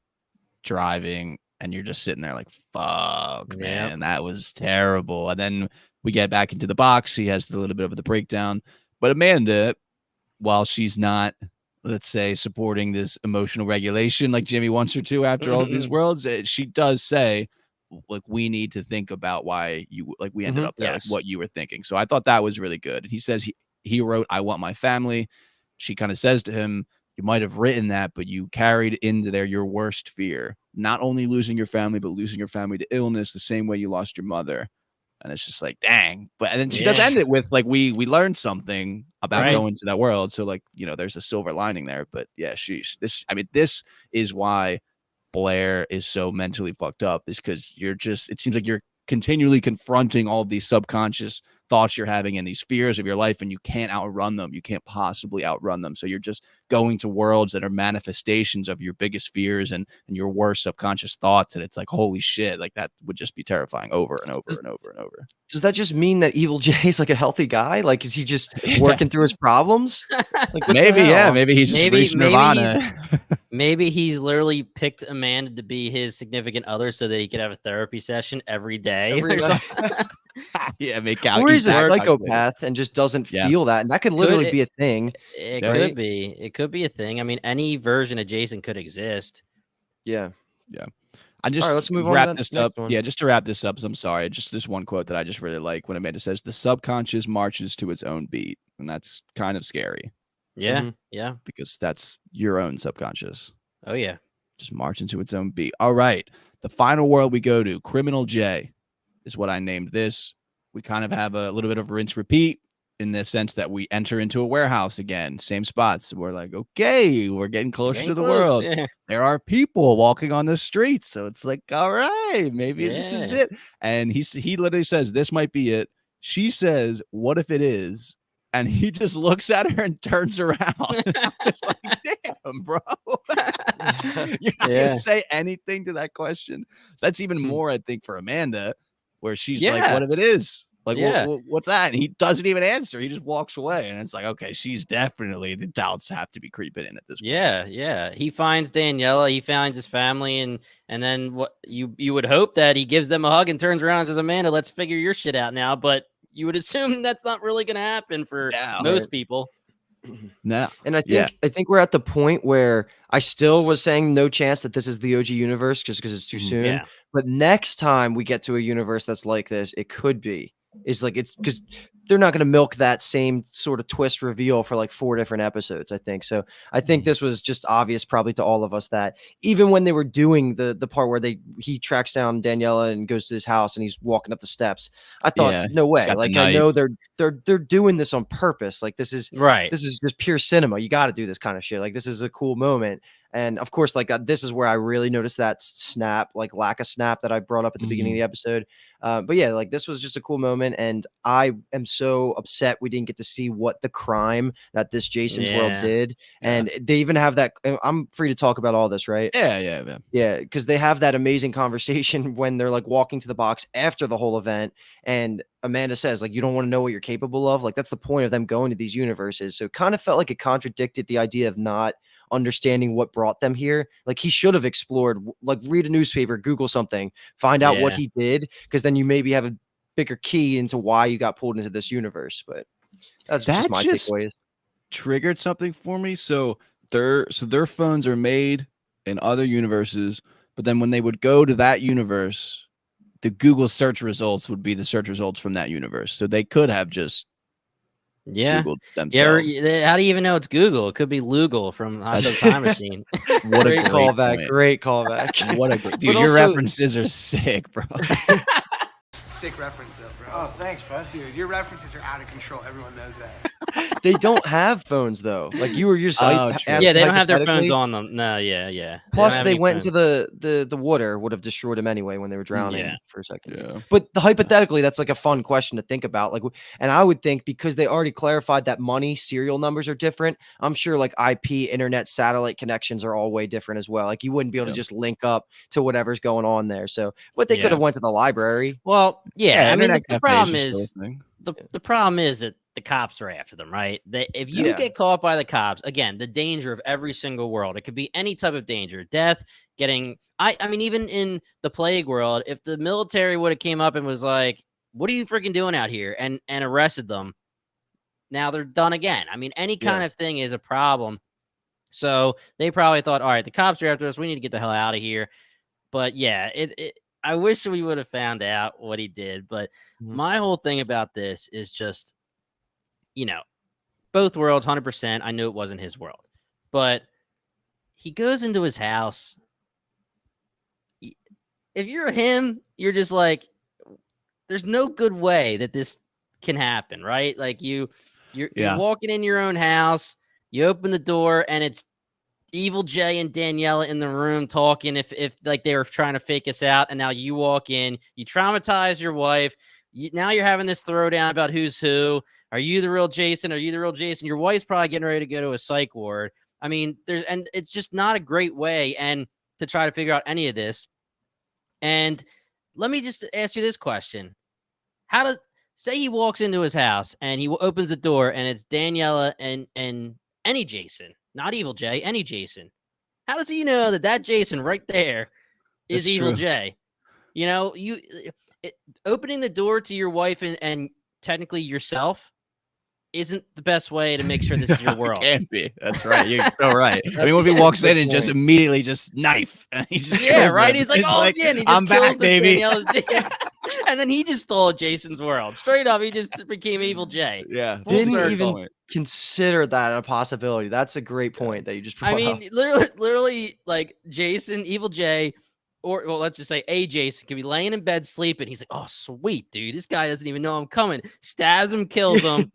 driving and you're just sitting there like, fuck, man, that was terrible. And then we get back into the box. She has a little bit of the breakdown. But Amanda, while she's not, let's say, supporting this emotional regulation like Jimmy wants her to after all of these worlds, she does say, like, we need to think about why we ended up there, like what you were thinking. So I thought that was really good. He says he wrote, I want my family. She kind of says to him, you might have written that, but you carried into there your worst fear, not only losing your family, but losing your family to illness the same way you lost your mother. And it's just like, dang. But and then she does end it with like, we learned something about going to that world. So like, you know, there's a silver lining there. But yeah, this is why Blair is so mentally fucked up, is because it seems like you're continually confronting all of these subconscious thoughts you're having and these fears of your life, and you can't outrun them. You can't possibly outrun them. So you're just going to worlds that are manifestations of your biggest fears and your worst subconscious thoughts. And it's like, holy shit, like that would just be terrifying over and over and over and over. Does that just mean that Evil Jay is like a healthy guy? Like, is he just working through his problems? Like, maybe, maybe he's just reached nirvana. Maybe he's literally picked Amanda to be his significant other so that he could have a therapy session every day. Yeah, or he's a psychopath and just doesn't feel that, and that could literally be a thing. It could be. It could be a thing. I mean, any version of Jason could exist. Yeah. I just let's move wrap on to this up. Yeah, just to wrap this up. I'm sorry. Just this one quote that I just really like when Amanda says, "The subconscious marches to its own beat," and that's kind of scary. Yeah, yeah, because that's your own subconscious. Oh yeah, just marching to its own beat. All right, the final world we go to, Criminal J, is what I named this. We kind of have a little bit of rinse repeat in the sense that we enter into a warehouse again, same spots. We're like, okay, we're getting closer to the world. Yeah. There are people walking on the streets, so it's like, all right, maybe this is it. And he literally says, this might be it. She says, what if it is? And he just looks at her and turns around. It's like, damn, bro. You're not going to say anything to that question. That's even more, I think, for Amanda, where she's like, what if it is? Like, what's that? And he doesn't even answer. He just walks away. And it's like, okay, she's definitely, the doubts have to be creeping in at this point. Yeah. He finds Daniela. He finds his family. And then what you would hope that he gives them a hug and turns around and says, Amanda, let's figure your shit out now. But you would assume that's not really going to happen for most people. No. And I think we're at the point where I still was saying no chance that this is the OG universe just because it's too soon. Yeah. But next time we get to a universe that's like this, it could be. is like, it's because they're not going to milk that same sort of twist reveal for like 4 different episodes, I think. So I think this was just obvious probably to all of us that even when they were doing the part where he tracks down Daniela and goes to his house and he's walking up the steps, I thought, Yeah, no he's way. got the Like, I know knife. they're doing this on purpose. Like, this is Right. just pure cinema. You got to do this kind of shit. Like, this is a cool moment. And of course, like, this is where I really noticed that snap, like lack of snap that I brought up at the beginning of the episode. But yeah, like, this was just a cool moment, and I am so upset we didn't get to see what the crime that this Jason's World Yeah. did. Yeah. And they even have that. I'm free to talk about all this, right? Yeah. Yeah, because they have that amazing conversation when they're like walking to the box after the whole event, and Amanda says, like, you don't want to know what you're capable of. Like, that's the point of them going to these universes. So it kind of felt like it contradicted the idea of not understanding what brought them here. Like, he should have explored, like, read a newspaper, Google something, find out what Yeah. he did, because then you maybe have a bigger key into why you got pulled into this universe. But that's just That my just takeaways. triggered something for me. So their phones are made in other universes, but then when they would go to that universe, the Google search results would be the search results from that universe. So they could have just Yeah. Googled Yeah. themselves. How do you even know it's Google? It could be Lugal from Hot Tub Time Machine. What a Great great callback. point. Great callback. What a great, dude! But Your also- references are sick, bro. Sick reference though, bro. Oh, thanks, bud. Dude, your references are out of control. Everyone knows that. They don't have phones though. Like, you were just Oh, true. asked Yeah, they don't have their phones hypothetically. on them. No, yeah. Plus, don't have they any went phones. into the water, would have destroyed him anyway when they were drowning Yeah. for a second. Yeah. But hypothetically, that's like a fun question to think about. Like, and I would think because they already clarified that money serial numbers are different, I'm sure like IP, internet, satellite connections are all way different as well. Like, you wouldn't be able to Yeah. just link up to whatever's going on there. So, but they Yeah. could have went to the library. Well, yeah. I mean, internet the cafes problem are still a is thing. the problem is that the cops are after them, right? If you Yeah. get caught by the cops, again, the danger of every single world, it could be any type of danger, death, getting. I mean, even in the plague world, if the military would have came up and was like, "What are you freaking doing out here?" and arrested them, now they're done again. I mean, any kind of thing is a problem. So they probably thought, all right, the cops are after us. We need to get the hell out of here. But yeah, I wish we would have found out what he did. But Mhm. my whole thing about this is just, both worlds, 100%. I knew it wasn't his world. But he goes into his house. If you're him, you're just like, there's no good way that this can happen, right? Like you're walking in your own house, you open the door, and it's Evil Jay and Daniela in the room talking if like they were trying to fake us out, and now you walk in, you traumatize your wife. Now you're having this throwdown about who's who. Are you the real Jason? Are you the real Jason? Your wife's probably getting ready to go to a psych ward. I mean, and it's just not a great way and to try to figure out any of this. And let me just ask you this question. Say he walks into his house and he opens the door and it's Daniela and any Jason, not Evil Jay, any Jason. How does he know that Jason right there is That's Evil true. Jay? Opening the door to your wife and technically yourself isn't the best way to make sure this is your world. Can't be. That's right. You're so right. I mean, when he walks in and just point. immediately just knife, and he just Yeah, kills right. him. He's like, oh yeah, and he just I'm kills back, this baby. Daniela's and then he just stole Jason's world. Straight up, he just became Evil Jay. Yeah, Full Didn't circle. even consider that a possibility. That's a great point that you just brought I mean, up. literally, like Jason, Evil Jay, or well, let's just say a Jason could be laying in bed sleeping. He's like, "Oh, sweet, dude, this guy doesn't even know I'm coming." Stabs him, kills him,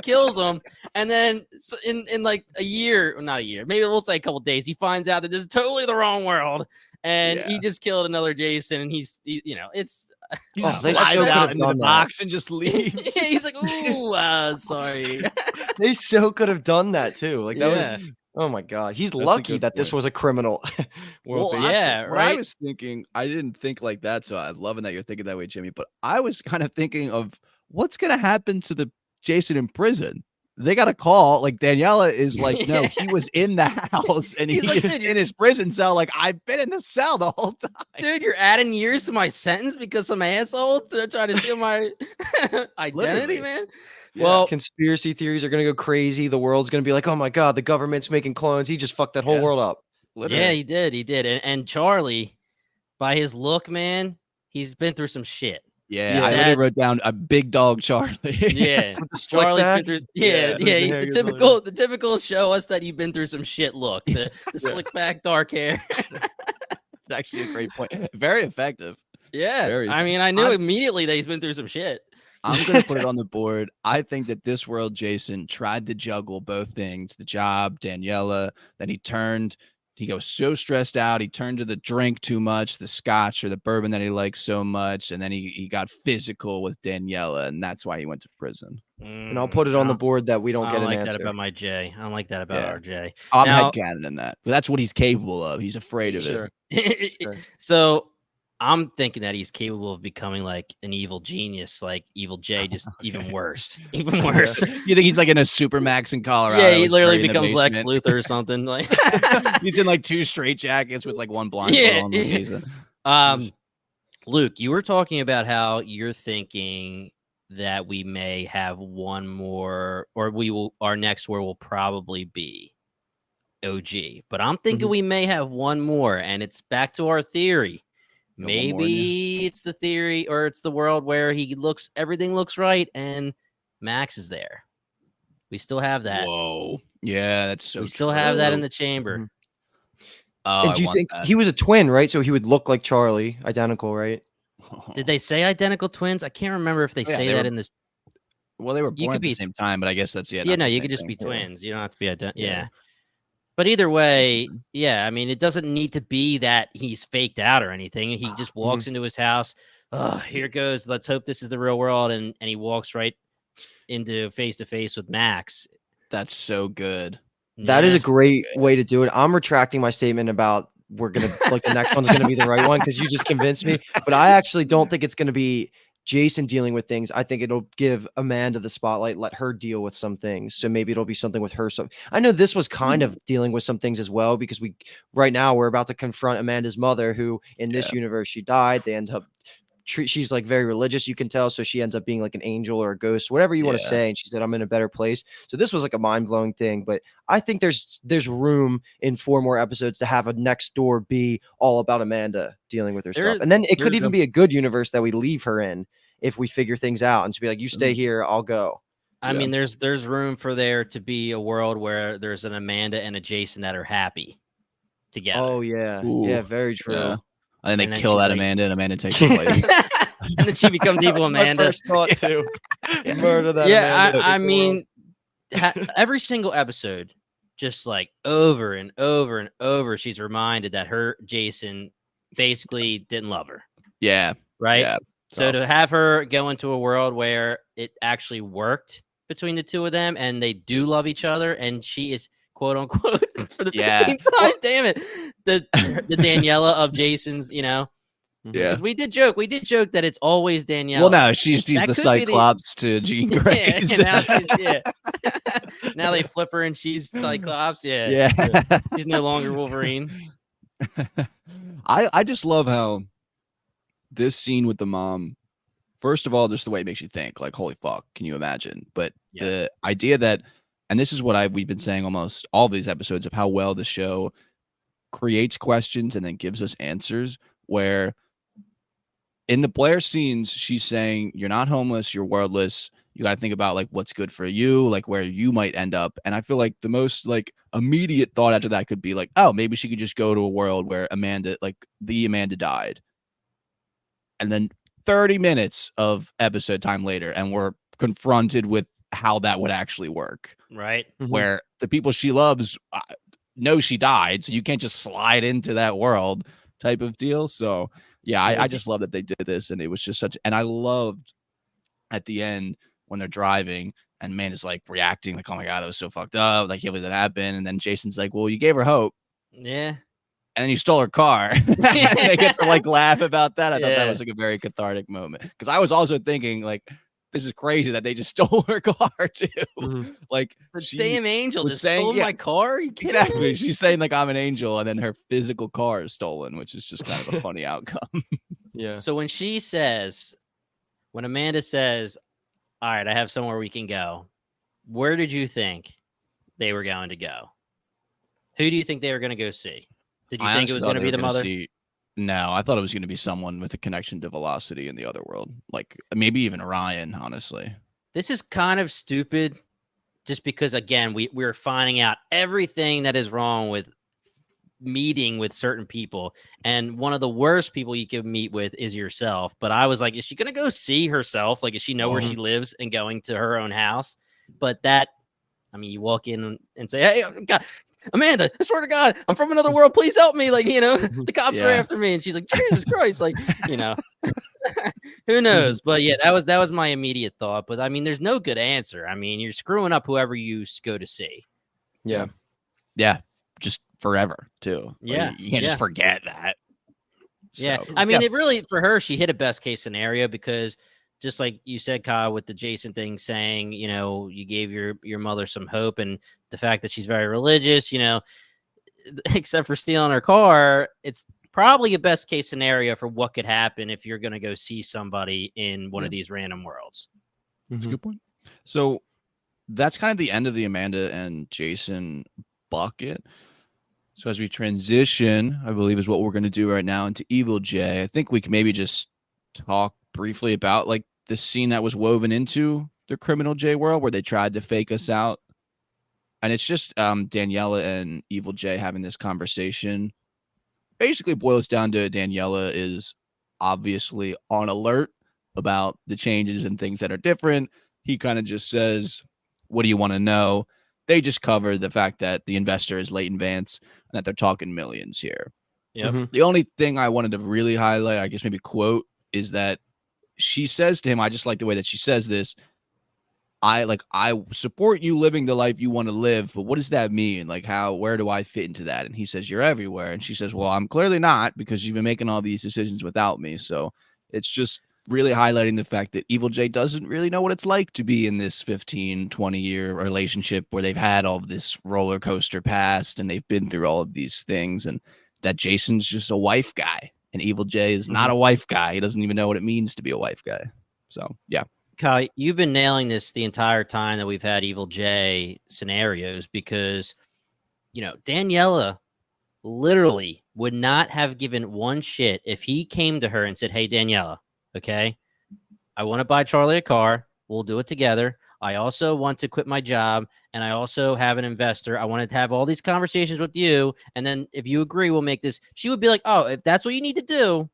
kills him, and then in like a year, or not a year, maybe we'll say a couple days, he finds out that this is totally the wrong world, and he just killed another Jason, and it's He Oh, just they slides so out could've into the done that. box and just leaves. yeah, he's like, "Ooh, sorry." They so could have done that too. Like, that Yeah. was, oh my God. He's a lucky good that this point. was a criminal. Well, I- yeah, what I right? was thinking, I didn't think like that, so I'm loving that you're thinking that way, Jimmy. But I was kind of thinking of what's gonna happen to the Jason in prison. They got a call, like Daniela is like, no, he was in the house and He's like, he's "Dude, in his prison cell. Like, I've been in the cell the whole time. Dude, you're adding years to my sentence because some asshole to try to steal my identity, Literally. man. Yeah. Well, Conspiracy theories are going to go crazy. The world's going to be like, oh my God, the government's making clones. He just fucked that whole Yeah. world up. Literally. yeah, he did. And Charlie, by his look, man, he's been through some shit. Yeah, Yeah, I literally that- wrote down a big dog Charlie. Yeah, With the slick Charlie's back? been through. Yeah. Yeah, The yeah. hair The gets all typical, the typical show us that you've been through some shit look. The slick back, dark hair. It's actually a great point. Very effective. Yeah, Very I mean, I knew I'm- immediately that he's been through some shit. I'm gonna put it on the board. I think that this world, Jason tried to juggle both things: the job, Daniela. Then he turned. He goes so stressed out. He turned to the drink too much, the scotch or the bourbon that he likes so much, and then he got physical with Daniela, and that's why he went to prison. And I'll put it on the board that we don't I get don't an like answer. that about my J. I don't like that about Yeah. our J. I'm Now- headcanon in that. But that's what he's capable of. He's afraid of Sure. it. Sure. So I'm thinking that he's capable of becoming like an evil genius, like Evil J, just even worse, even worse. You think he's like in a supermax in Colorado? Yeah, he like, literally buried in the becomes Lex basement? Luthor or something. Like, He's in like 2 straight jackets with like one blindfold Yeah, on. yeah. He's Luke, you were talking about how you're thinking that we may have one more, or our next war will probably be OG, but I'm thinking we may have one more, and it's back to our theory. Got one more in you? Maybe it's the theory, or it's the world where everything looks right, and Max is there. We still have that. Whoa. Yeah, that's so we still have that in true. the chamber. Mhm. Oh, And do you think he was a twin, right? So he would look like Charlie, identical, right? Did they say identical twins? I can't remember if they Yeah, say they that were- in this. Well, they were You born could at the be same time, but I guess that's Yeah, not no, the you same could just thing. be twins. You don't have to be identical. Yeah. Yeah. But either way, yeah, I mean, it doesn't need to be that he's faked out or anything. He just walks into his house. Oh, here goes. Let's hope this is the real world. And he walks right into face to face with Max. That's so good. That is a Yes. great way to do it. I'm retracting my statement about we're gonna like the next one's gonna be the right one because you just convinced me. But I actually don't think it's gonna be Jason dealing with things. I think it'll give Amanda the spotlight, let her deal with some things. So maybe it'll be something with her. So I know this was kind of dealing with some things as well because right now we're about to confront Amanda's mother, who in this universe she died. They end up she's like very religious, you can tell. So she ends up being like an angel or a ghost, whatever you want to Yeah. say. And she said, I'm in a better place. So this was like a mind blowing thing. But I think there's room in 4 more episodes to have a next door be all about Amanda dealing with her There- stuff. And then it could there's even a- be a good universe that we leave her in if we figure things out and to be like, you stay here, I'll go. I Yeah. mean, there's room for there to be a world where there's an Amanda and a Jason that are happy together. Oh yeah. Ooh, Yeah, very true. Yeah. And then And they then kill she's that like- Amanda, and Amanda takes the place. And then she becomes That evil was my Amanda. first thought too. Murder that Yeah, Amanda. I mean, every single episode, just like over and over and over, she's reminded that her Jason basically didn't love her, Yeah. right? Yeah. So to have her go into a world where it actually worked between the two of them and they do love each other, and she is quote unquote for the Yeah. 15th time, damn it, the Daniela of Jason's, Yeah. because we did joke that it's always Daniela. Well, no, she's That the could be the- Cyclops to Jean Grey. Yeah, and now she's, now they flip her and she's Cyclops. Yeah, Yeah. she's no longer Wolverine. I just love how this scene with the mom, first of all, just the way it makes you think, like, holy fuck, can you imagine? But Yeah. the idea that, and this is what we've been saying almost all these episodes of how well the show creates questions and then gives us answers, where in the Blair scenes, she's saying, you're not homeless, you're wordless. You got to think about like what's good for you, like where you might end up. And I feel like the most like immediate thought after that could be like, oh, maybe she could just go to a world where Amanda died. And then 30 minutes of episode time later, and we're confronted with how that would actually work, Right. where the people she loves know she died. So you can't just slide into that world type of deal. So yeah, I just love that they did this. And it was just and I loved at the end when they're driving and man is like reacting like, oh my God, that was so fucked up. Like, can't believe that happened. And then Jason's like, well, you gave her hope Yeah. and then you stole her car. And they get to like laugh about that. I thought that Yeah. was like a very cathartic moment. Cause I was also thinking like, this is crazy that they just stole her car too. Mhm. Like The she damn angel was just saying- stole yeah, my car. Are you kidding exactly. me? She's saying like I'm an angel, and then her physical car is stolen, which is just kind of a funny outcome. Yeah. So when Amanda says, all right, I have somewhere we can go, where did you think they were going to go? Who do you think they were going to go see? Did you I think it honestly was thought going to they be were the gonna mother? see- No, I thought it was going to be someone with a connection to Velocity in the other world, like maybe even Ryan. Honestly, This is kind of stupid, just because again we're finding out everything that is wrong with meeting with certain people, and one of the worst people you can meet with is yourself. But I was like, is she gonna go see herself? Like, does she know where she lives and going to her own house? But that, I mean, you walk in and say, hey, God, Amanda, I swear to God, I'm from another world, please help me. Like, the cops are after me. And she's like, Jesus Christ, like, who knows? But yeah, that was my immediate thought. But I mean, there's no good answer. I mean, you're screwing up whoever you go to see. Yeah. just forever too. Yeah, Like, you can't just forget that. Yeah, So, I mean, it really, for her, she hit a best case scenario, because just like you said, Kyle, with the Jason thing, saying, you gave your mother some hope, and the fact that she's very religious, except for stealing her car, it's probably a best case scenario for what could happen if you're going to go see somebody in one of these random worlds. That's a good point. So that's kind of the end of the Amanda and Jason bucket. So as we transition, I believe is what we're going to do right now, into Evil J. I think we can maybe just talk briefly about like the scene that was woven into the Criminal J world, where they tried to fake us out. And it's just Daniela and Evil J having this conversation. Basically boils down to Daniela is obviously on alert about the changes and things that are different. He kind of just says, what do you want to know? They just cover the fact that the investor is Leighton Vance and that they're talking millions here. Yep. The only thing I wanted to really highlight, I guess maybe quote, is that she says to him, I just like the way that she says this, I support you living the life you want to live, but what does that mean? Like, where do I fit into that? And he says, you're everywhere. And she says, well, I'm clearly not, because you've been making all these decisions without me. So it's just really highlighting the fact that Evil J doesn't really know what it's like to be in this 15, 20-year relationship where they've had all of this roller coaster past and they've been through all of these things, and that Jason's just a wife guy and Evil J is not a wife guy. He doesn't even know what it means to be a wife guy. So, yeah. Kyle, you've been nailing this the entire time that we've had Evil J scenarios, because, Daniela literally would not have given one shit if he came to her and said, hey, Daniela, okay, I want to buy Charlie a car. We'll do it together. I also want to quit my job, and I also have an investor. I wanted to have all these conversations with you, and then if you agree, we'll make this. She would be like, oh, if that's what you need to do,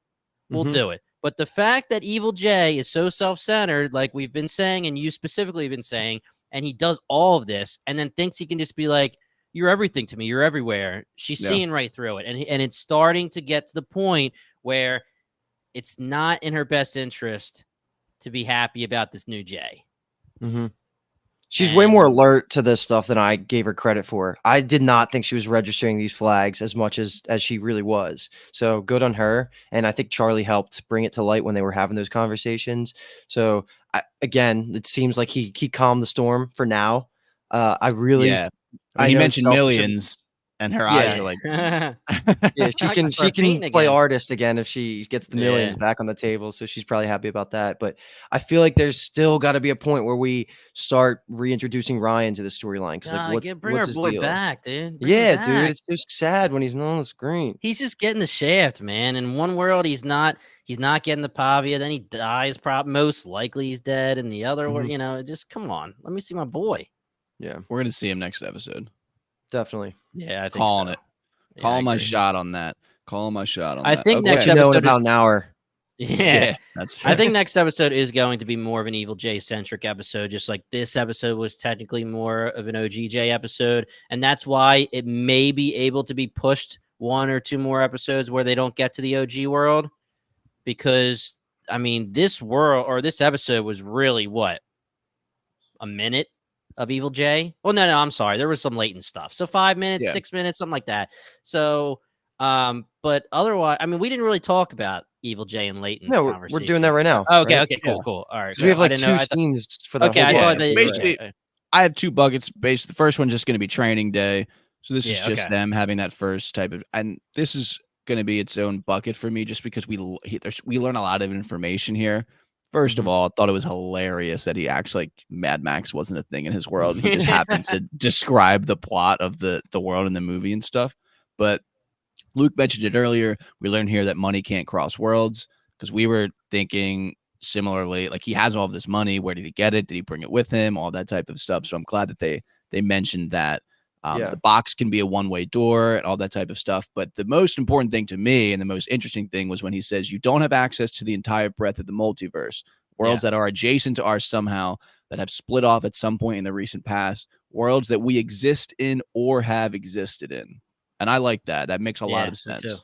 we'll do it. But the fact that Evil J is so self-centered, like we've been saying, and you specifically have been saying, and he does all of this and then thinks he can just be like, you're everything to me. You're everywhere. She's seeing right through it. And it's starting to get to the point where it's not in her best interest to be happy about this new J. She's way more alert to this stuff than I gave her credit for. I did not think she was registering these flags as much as she really was. So good on her. And I think Charlie helped bring it to light when they were having those conversations. Again, it seems like he calmed the storm for now. I really, When he mentioned millions, and her eyes are like, she can play artist again if she gets the millions back on the table. So she's probably happy about that. But I feel like there's still got to be a point where we start reintroducing Ryan to the storyline. Because bring what's our his boy deal? Back, dude. Dude, it's so sad when he's not on the screen. He's just getting the shaft, man. In one world, he's not getting the Pavia. Then he dies. Most likely he's dead. In the other world, just come on. Let me see my boy. Yeah, we're gonna see him next episode. Definitely. Yeah, I think calling so. it. Call my shot on that. Call my shot on that. I think next episode in about an hour. Yeah, that's fair. I think next episode is going to be more of an Evil J centric episode, just like this episode was technically more of an OGJ episode, and that's why it may be able to be pushed 1 or 2 more episodes where they don't get to the OG world, because I mean this episode was really what, a minute of Evil J? Well, no, I'm sorry. There was some latent stuff. So 5 minutes, 6 minutes, something like that. So, but otherwise, I mean, we didn't really talk about Evil J and Leighton's conversation. We're doing that right now. Oh, okay, right? okay, cool. All right. We have like 2 scenes for the whole I thought basically, I have 2 buckets. Basically, the first one's just going to be training day. So this is just them having that first type of, and this is going to be its own bucket for me, just because we learn a lot of information here. First of all, I thought it was hilarious that he actually, like, Mad Max wasn't a thing in his world. He just happened to describe the plot of the world in the movie and stuff. But Luke mentioned it earlier. We learned here that money can't cross worlds, because we were thinking similarly, like, he has all of this money. Where did he get it? Did he bring it with him? All that type of stuff. So I'm glad that they mentioned that. Yeah. The box can be a one-way door and all that type of stuff. But the most important thing to me and the most interesting thing was when he says you don't have access to the entire breadth of the multiverse, worlds that are adjacent to ours somehow, that have split off at some point in the recent past, worlds that we exist in or have existed in. And I like that. That makes a lot of me sense. too.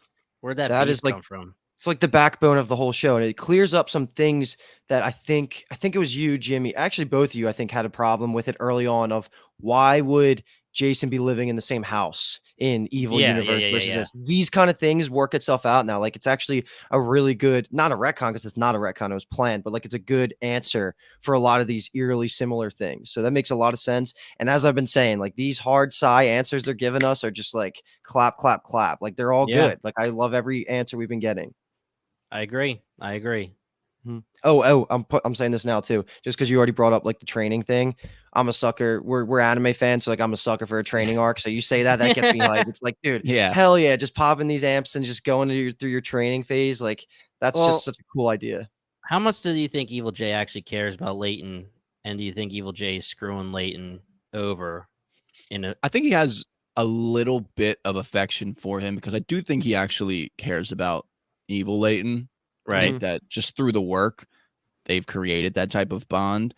Where'd that That beast is, like, come from? it's like the backbone of the whole show, and it clears up some things that I think it was you, Jimmy. Actually, both of you, I think, had a problem with it early on. Of why would Jason be living in the same house in Evil Universe versus this? These kind of things work itself out now. Like, it's actually a really good, not a retcon because it's not a retcon, it was planned, but like, it's a good answer for a lot of these eerily similar things. So that makes a lot of sense. And as I've been saying, like, these hard sci answers they're giving us are just like clap, clap, clap. Like, they're all good. Like, I love every answer we've been getting. I agree. I'm saying this now too, just because you already brought up like the training thing. I'm a sucker. We're anime fans, so like, I'm a sucker for a training arc. So you say that gets me hyped. It's like, dude, hell yeah, just popping these amps and just going through your training phase. Like, that's just such a cool idea. How much do you think Evil J actually cares about Leighton? And do you think Evil J is screwing Leighton over? I think he has a little bit of affection for him, because I do think he actually cares about Evil Leighton. Right. I think that just through the work, they've created that type of bond.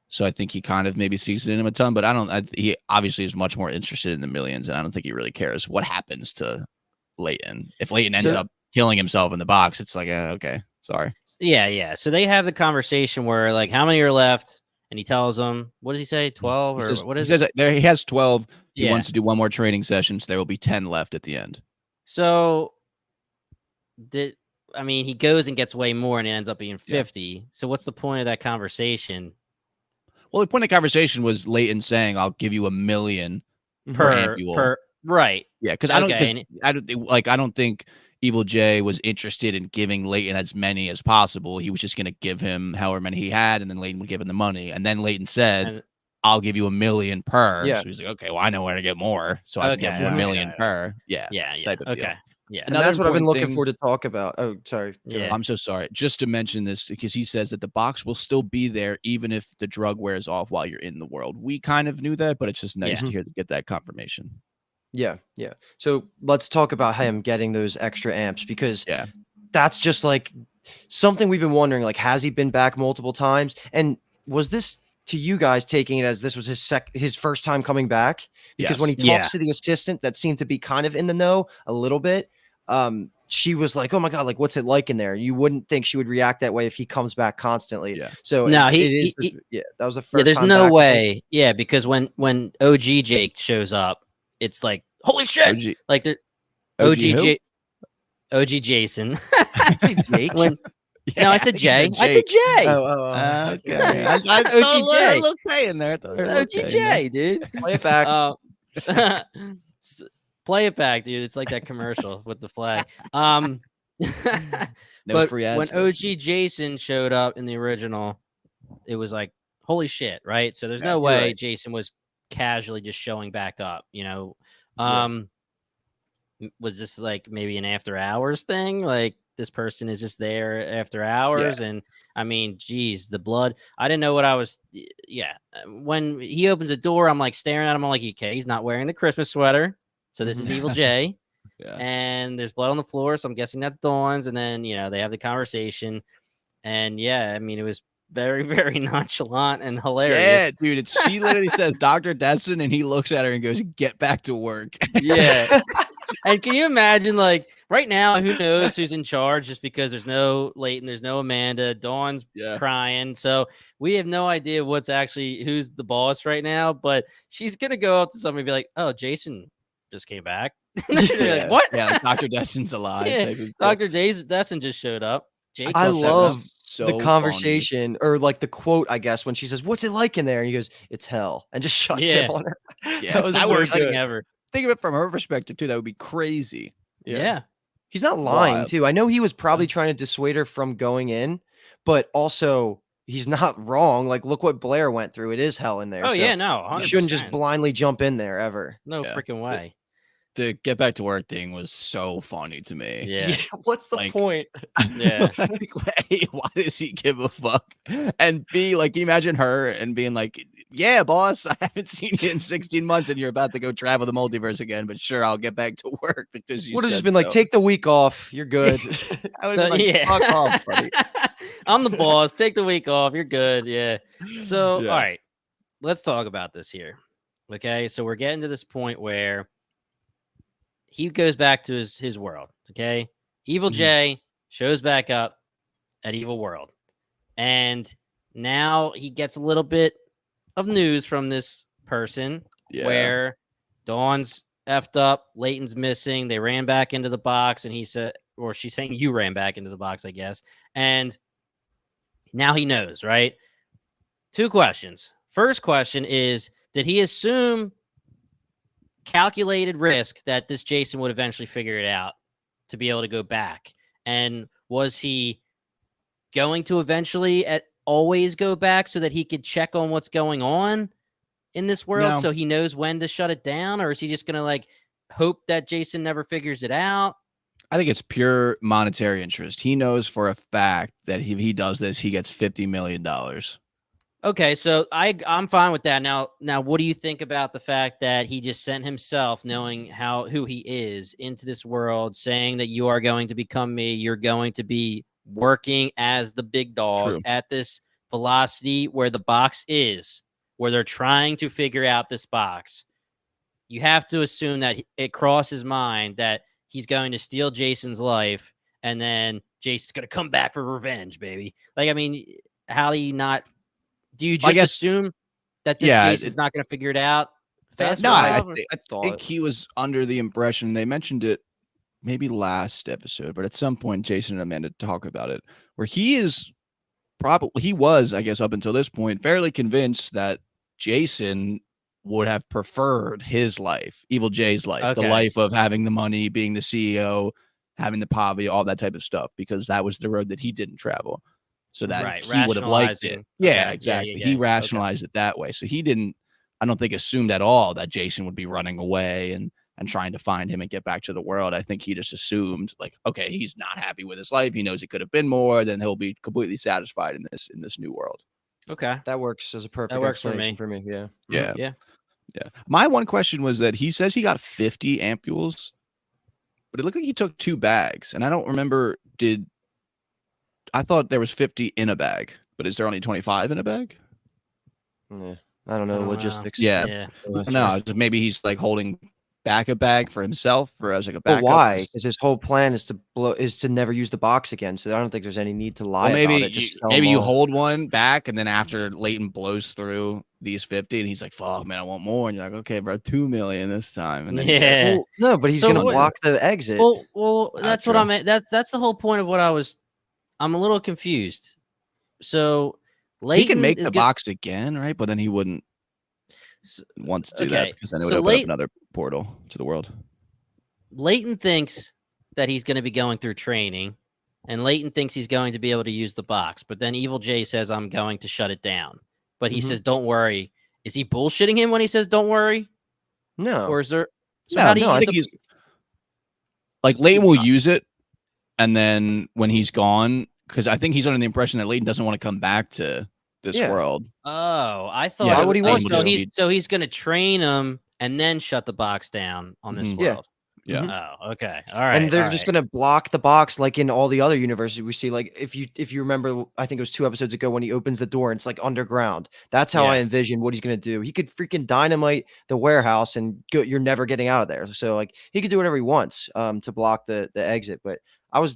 So I think he kind of maybe sees it in him a ton, but he obviously is much more interested in the millions, and I don't think he really cares what happens to Leighton. If Leighton ends up killing himself in the box, it's like, okay, sorry. Yeah. So they have the conversation where, like, how many are left? And he tells them, what does he say? 12 or what is it? There, he has 12. He wants to do one more training session, so there will be 10 left at the end. So he goes and gets way more, and it ends up being 50. Yeah. So what's the point of that conversation? Well, the point of the conversation was Leighton saying, "I'll give you $1 million per ampule." Right. Yeah, because I don't think Evil J was interested in giving Leighton as many as possible. He was just going to give him however many he had, and then Leighton would give him the money. And then Leighton said, "I'll give you $1 million per." Yeah. So he's like, "Okay, well, I know where to get more, so I can get $1 million per." Yeah. Type of deal. Yeah, and that's what I've been looking for to talk about. Oh, sorry. Yeah, I'm so sorry. Just to mention this, because he says that the box will still be there even if the drug wears off while you're in the world. We kind of knew that, but it's just nice to get that confirmation. Yeah. So let's talk about him getting those extra amps, because that's just like something we've been wondering. Like, has he been back multiple times? And was this, to you guys, taking it as this was his first time coming back? Because when he talks to the assistant that seemed to be kind of in the know a little bit, she was like, "Oh my god, like, what's it like in there?" You wouldn't think she would react that way if he comes back constantly. Yeah. So no, that was the first. Yeah, there's no way. Yeah, because when OG Jake shows up, it's like, holy shit! Like the OG Jason. Jake. No, I said Jay. I said Jay. Oh, okay. I OG J. Okay in there. OG J, dude. Play it back. Play it back, dude. It's like that commercial with the flag. No but free ads, when OG Jason showed up in the original, it was like, holy shit, right? So there's no way Jason was casually just showing back up, Was this like maybe an after hours thing? Like, this person is just there after hours. And I mean, geez, the blood, I didn't know what I was. When he opens the door, I'm like staring at him. I'm like, okay, he's not wearing the Christmas sweater. So this is Evil J. And there's blood on the floor. So I'm guessing that's Dawn's. And then, they have the conversation. And I mean, it was very, very nonchalant and hilarious. Yeah, dude. She literally says, Dr. Destin, and he looks at her and goes, "Get back to work." Yeah. And can you imagine, like, right now, who knows who's in charge, just because there's no Leighton, there's no Amanda, Dawn's crying. So we have no idea who's the boss right now, but she's going to go up to somebody and be like, "Oh, Jason just came back." Like, what? Yeah, like Dr. Destin's alive. Yeah, Dr. Destin just showed up. Jake, I love the conversation, or like the quote, I guess, when she says, "What's it like in there?" And he goes, "It's hell," and just shuts it on her. Yeah, that was the worst thing ever. Think of it from her perspective too. That would be crazy. Yeah. He's not lying too. I know he was probably trying to dissuade her from going in, but also he's not wrong. Like, look what Blair went through. It is hell in there. Oh, so no. 100%. You shouldn't just blindly jump in there ever. No freaking way. the get back to work thing was so funny to me. Yeah. What's the Like- point? Yeah. Like, A, why does he give a fuck? And B, like, imagine her and being like, yeah, boss, I haven't seen you in 16 months and you're about to go travel the multiverse again, but sure, I'll get back to work because you Would have just said been like, so." take the week off. You're good. I would've been like, yeah. fuck off, buddy. I'm the boss. Take the week off. You're good. Yeah. So, Yeah. all right, let's talk about this here. Okay. So we're getting to this point where he goes back to his world. Okay. Evil Mhm. Jay shows back up at Evil World. And now he gets a little bit of news from this person Yeah. where Dawn's effed up, Leighton's missing. They ran back into the box, and he said, or she's saying you ran back into the box, I guess. And now he knows, right? 2 questions. First question is, did he assume calculated risk that this Jason would eventually figure it out to be able to go back? And was he going to eventually always go back so that he could check on what's going on in this world No. so he knows when to shut it down? Or is he just going to like hope that Jason never figures it out? I think it's pure monetary interest. He knows for a fact that if he does this, he gets $50 million. Okay, so I'm fine with that. Now, what do you think about the fact that he just sent himself, knowing who he is, into this world, saying that you are going to become me, you're going to be working as the big dog True. at this velocity where the box is, where they're trying to figure out this box. You have to assume that it crossed his mind that he's going to steal Jason's life, and then Jason's going to come back for revenge, baby. Like, I mean, how do you not? Do you just assume that this Jason's not going to figure it out fast? No, I thought. think he was under the impression, they mentioned it maybe last episode, but at some point Jason and Amanda talk about it, where he was, I guess, up until this point, fairly convinced that Jason would have preferred his life, Evil Jay's life, the life of having the money, being the CEO, having the poverty, all that type of stuff, because that was the road that he didn't travel. So that he would have liked it. Yeah, Okay. exactly. Yeah. He rationalized it that way. So he didn't, I don't think, assumed at all that Jason would be running away and trying to find him and get back to the world. I think he just assumed, like, okay, he's not happy with his life. He knows it could have been more. Then he'll be completely satisfied in this new world. Okay. That works as a perfect That works for explanation me. for me. Yeah. Yeah. Yeah. Yeah. My one question was that he says he got 50 ampules, but it looked like he took 2 bags. And I don't remember, I thought there was 50 in a bag, but is there only 25 in a bag? Yeah. I don't know the logistics. Yeah. No, maybe he's like holding back a bag for himself or as like a backup. But why? Because his whole plan is to never use the box again. So I don't think there's any need to lie maybe about it. Just maybe you hold one back, and then after Leighton blows through these 50, and he's like, "Fuck, man, I want more." And you're like, "Okay, bro, 2 million this time." And then Well, no, but he's gonna block the exit. Well, that's what I'm. That's the whole point of what I'm a little confused. So Leighton he can make the box again, right? But then he wouldn't want to do that because then it would open up another portal to the world. Leighton thinks that he's going to be going through training, and Leighton thinks he's going to be able to use the box. But then Evil Jay says, "I'm going to shut it down." But he says, "Don't worry." Is he bullshitting him when he says, "Don't worry"? No. Or is there? So no, how do you? I think he's like Leighton will use it, and then when he's gone, because I think he's under the impression that Leighton doesn't want to come back to this world. Oh, I thought. Why would he want to? So he's going to train him and then shut the box down on this world. Yeah. Oh, okay. All right. And they're just gonna block the box like in all the other universes we see. Like if you remember, I think it was 2 episodes ago when he opens the door and it's like underground. That's how I envision what he's gonna do. He could freaking dynamite the warehouse and you're never getting out of there. So like he could do whatever he wants to block the exit. But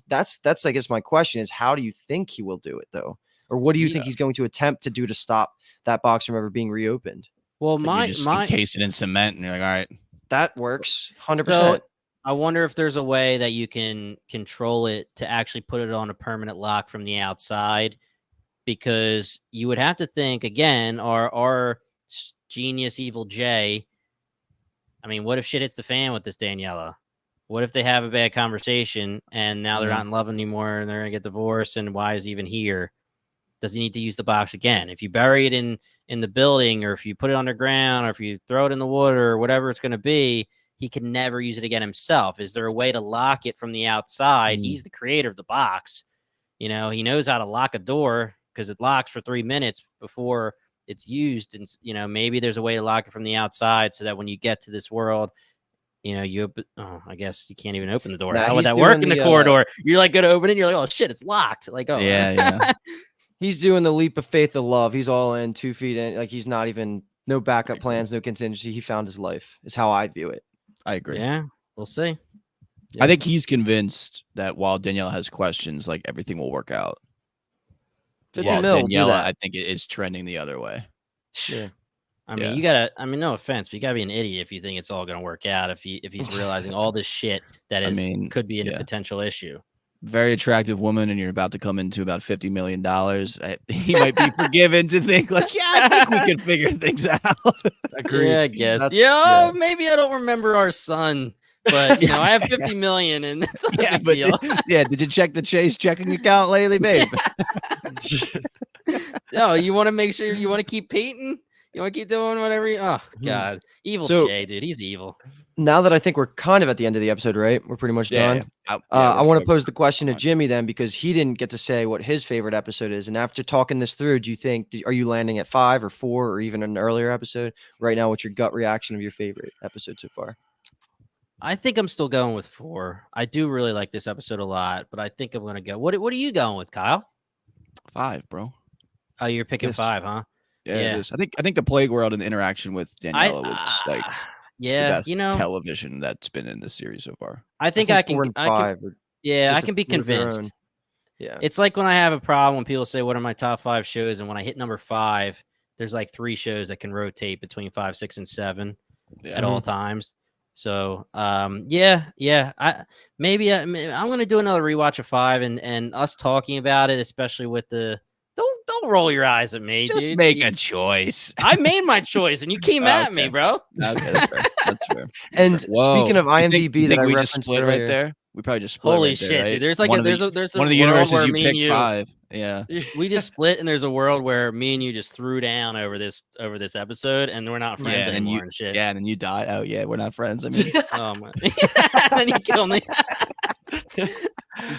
that's I guess my question is, how do you think he will do it though? Or what do you think he's going to attempt to do to stop that box from ever being reopened? Well, you just encase it in cement and you're like, all right, that works 100%. So, I wonder if there's a way that you can control it to actually put it on a permanent lock from the outside, because you would have to think again, our genius Evil Jay. I mean, what if shit hits the fan with this Daniela? What if they have a bad conversation and now they're not in love anymore and they're gonna get divorced? And why is he even here? Does he need to use the box again? If you bury it in the building, or if you put it underground, or if you throw it in the water, or whatever it's going to be, he can never use it again himself. Is there a way to lock it from the outside? He's the creator of the box. You know, he knows how to lock a door because it locks for 3 minutes before it's used. And, you know, maybe there's a way to lock it from the outside so that when you get to this world, you know, I guess you can't even open the door. Nah, How would he's that work in doing the the, corridor? You're like, going to open it. And you're like, oh shit, it's locked. Like, oh Yeah. He's doing the leap of faith of love. He's all in, 2 feet in. Like, he's not even no backup plans, no contingency. He found his life. Is how I view it. I agree. Yeah, we'll see. I think he's convinced that while Daniela has questions, like everything will work out. 50 While mil will do Daniela, that. I think, it is trending the other way. Yeah. I mean, you gotta. I mean, no offense, but you gotta be an idiot if you think it's all gonna work out. If he's realizing all this shit that is could be a potential issue. Very attractive woman, and you're about to come into about $50 million. He might be forgiven to think like, yeah, I think we can figure things out. Agreed. Yeah, I guess. Maybe I don't remember our son, but you know, I have 50 million, and that's not a big deal. Did you check the Chase checking account lately, babe? No, you want to make sure you want to keep painting. You want to keep doing whatever. Oh God, evil Jay, dude, he's evil. Now that I think we're kind of at the end of the episode, right? We're pretty much done. I want to pose the question to Jimmy then, because he didn't get to say what his favorite episode is. And after talking this through, do you think, are you landing at 5 or 4 or even an earlier episode right now? What's your gut reaction of your favorite episode so far? I think I'm still going with 4. I do really like this episode a lot, but I think I'm going to go. What are you going with, Kyle? 5, bro. Oh, you're picking 5, huh? Yeah, it is. I think the Plague World and the interaction with Daniela was like the best television that's been in this series so far. I think I can be convinced. Yeah. It's like when I have a problem when people say, what are my top 5 shows? And when I hit number 5, there's like 3 shows that can rotate between 5, 6, and 7 at all times. So, I'm going to do another rewatch of 5 and us talking about it, especially with the, don't roll your eyes at me. Just dude. Make a choice. I made my choice and you came at me, bro. Okay, that's fair. That's fair. And speaking of IMDb, that I we referenced just split earlier, right there. We probably just split. Holy right shit, there, right? dude! There's like there's one of the universes you picked 5. Yeah, we just split, and there's a world where me and you just threw down over this episode, and we're not friends anymore. And shit. Yeah, and then you die. Oh yeah, we're not friends. I mean, oh my, then you kill me. You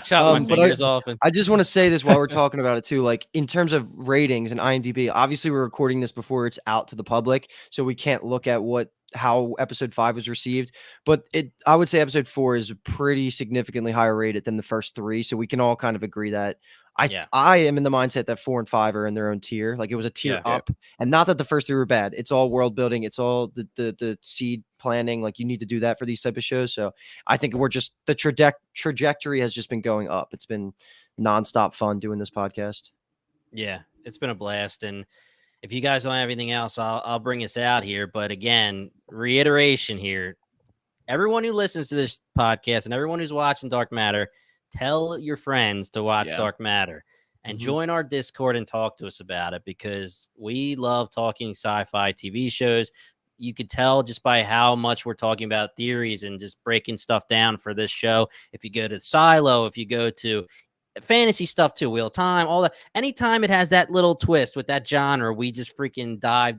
chop my fingers off. I just want to say this while we're talking about it too. Like in terms of ratings and IMDb, obviously we're recording this before it's out to the public, so we can't look at how episode 5 was received. But I would say episode 4 is pretty significantly higher rated than the first 3. So we can all kind of agree that I am in the mindset that 4 and 5 are in their own tier. Like it was a tier up, and not that the first 3 were bad. It's all world building. It's all the seed planning. Like you need to do that for these type of shows. So I think we're just the trajectory has just been going up. It's been nonstop fun doing this podcast. Yeah, it's been a blast. And if you guys don't have anything else, I'll bring us out here. But again, reiteration here. Everyone who listens to this podcast and everyone who's watching Dark Matter, tell your friends to watch Dark Matter and join our Discord and talk to us about it, because we love talking sci-fi TV shows. You could tell just by how much we're talking about theories and just breaking stuff down for this show. If you go to Silo, if you go to fantasy stuff too, Wheel of Time, all that, anytime it has that little twist with that genre, we just freaking dive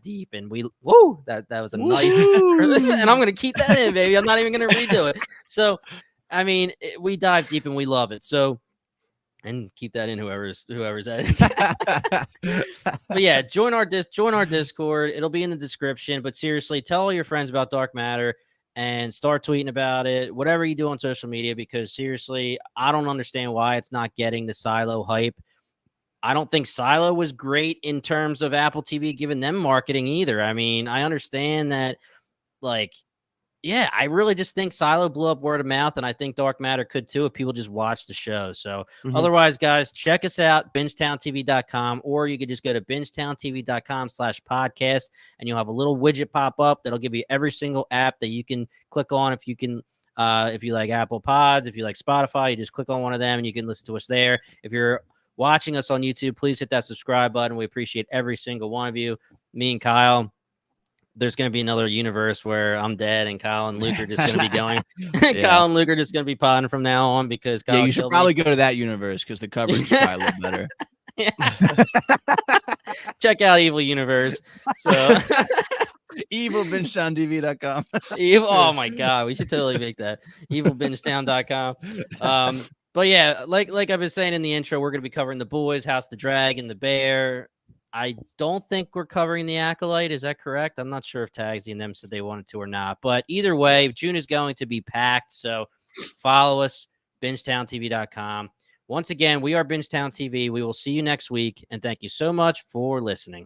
deep, and that was a nice and I'm gonna keep that in, baby. I'm not even gonna redo it. So I mean, we dive deep and we love it. So, and keep that in whoever's at it. But yeah, join our Discord. It'll be in the description. But seriously, tell all your friends about Dark Matter and start tweeting about it, whatever you do on social media, because seriously, I don't understand why it's not getting the Silo hype. I don't think Silo was great in terms of Apple TV giving them marketing either. I mean, I understand that, like, yeah, I really just think Silo blew up word of mouth, and I think Dark Matter could too if people just watch the show. So otherwise, guys, check us out, bingetowntv.com, or you could just go to bingetowntv.com/podcast, and you'll have a little widget pop up that'll give you every single app that you can click on. If you like Apple Pods, if you like Spotify, you just click on one of them and you can listen to us there. If you're watching us on YouTube, please hit that subscribe button. We appreciate every single one of you. Me and Kyle, there's going to be another universe where I'm dead and Kyle and Luke are just going to be going. Kyle and Luke are just going to be podding from now on because Kyle you should probably go to that universe because the coverage is probably a little better. Check out Evil Universe. So EvilBingeTownTV.com. Oh my god, we should totally make that evilbingetown.com. But yeah, like I've been saying in the intro, we're gonna be covering The Boys, House of the Dragon, The Bear. I don't think we're covering The Acolyte. Is that correct? I'm not sure if Tagsy and them said they wanted to or not. But either way, June is going to be packed. So follow us, bingetowntv.com. Once again, we are Bingetown TV. We will see you next week. And thank you so much for listening.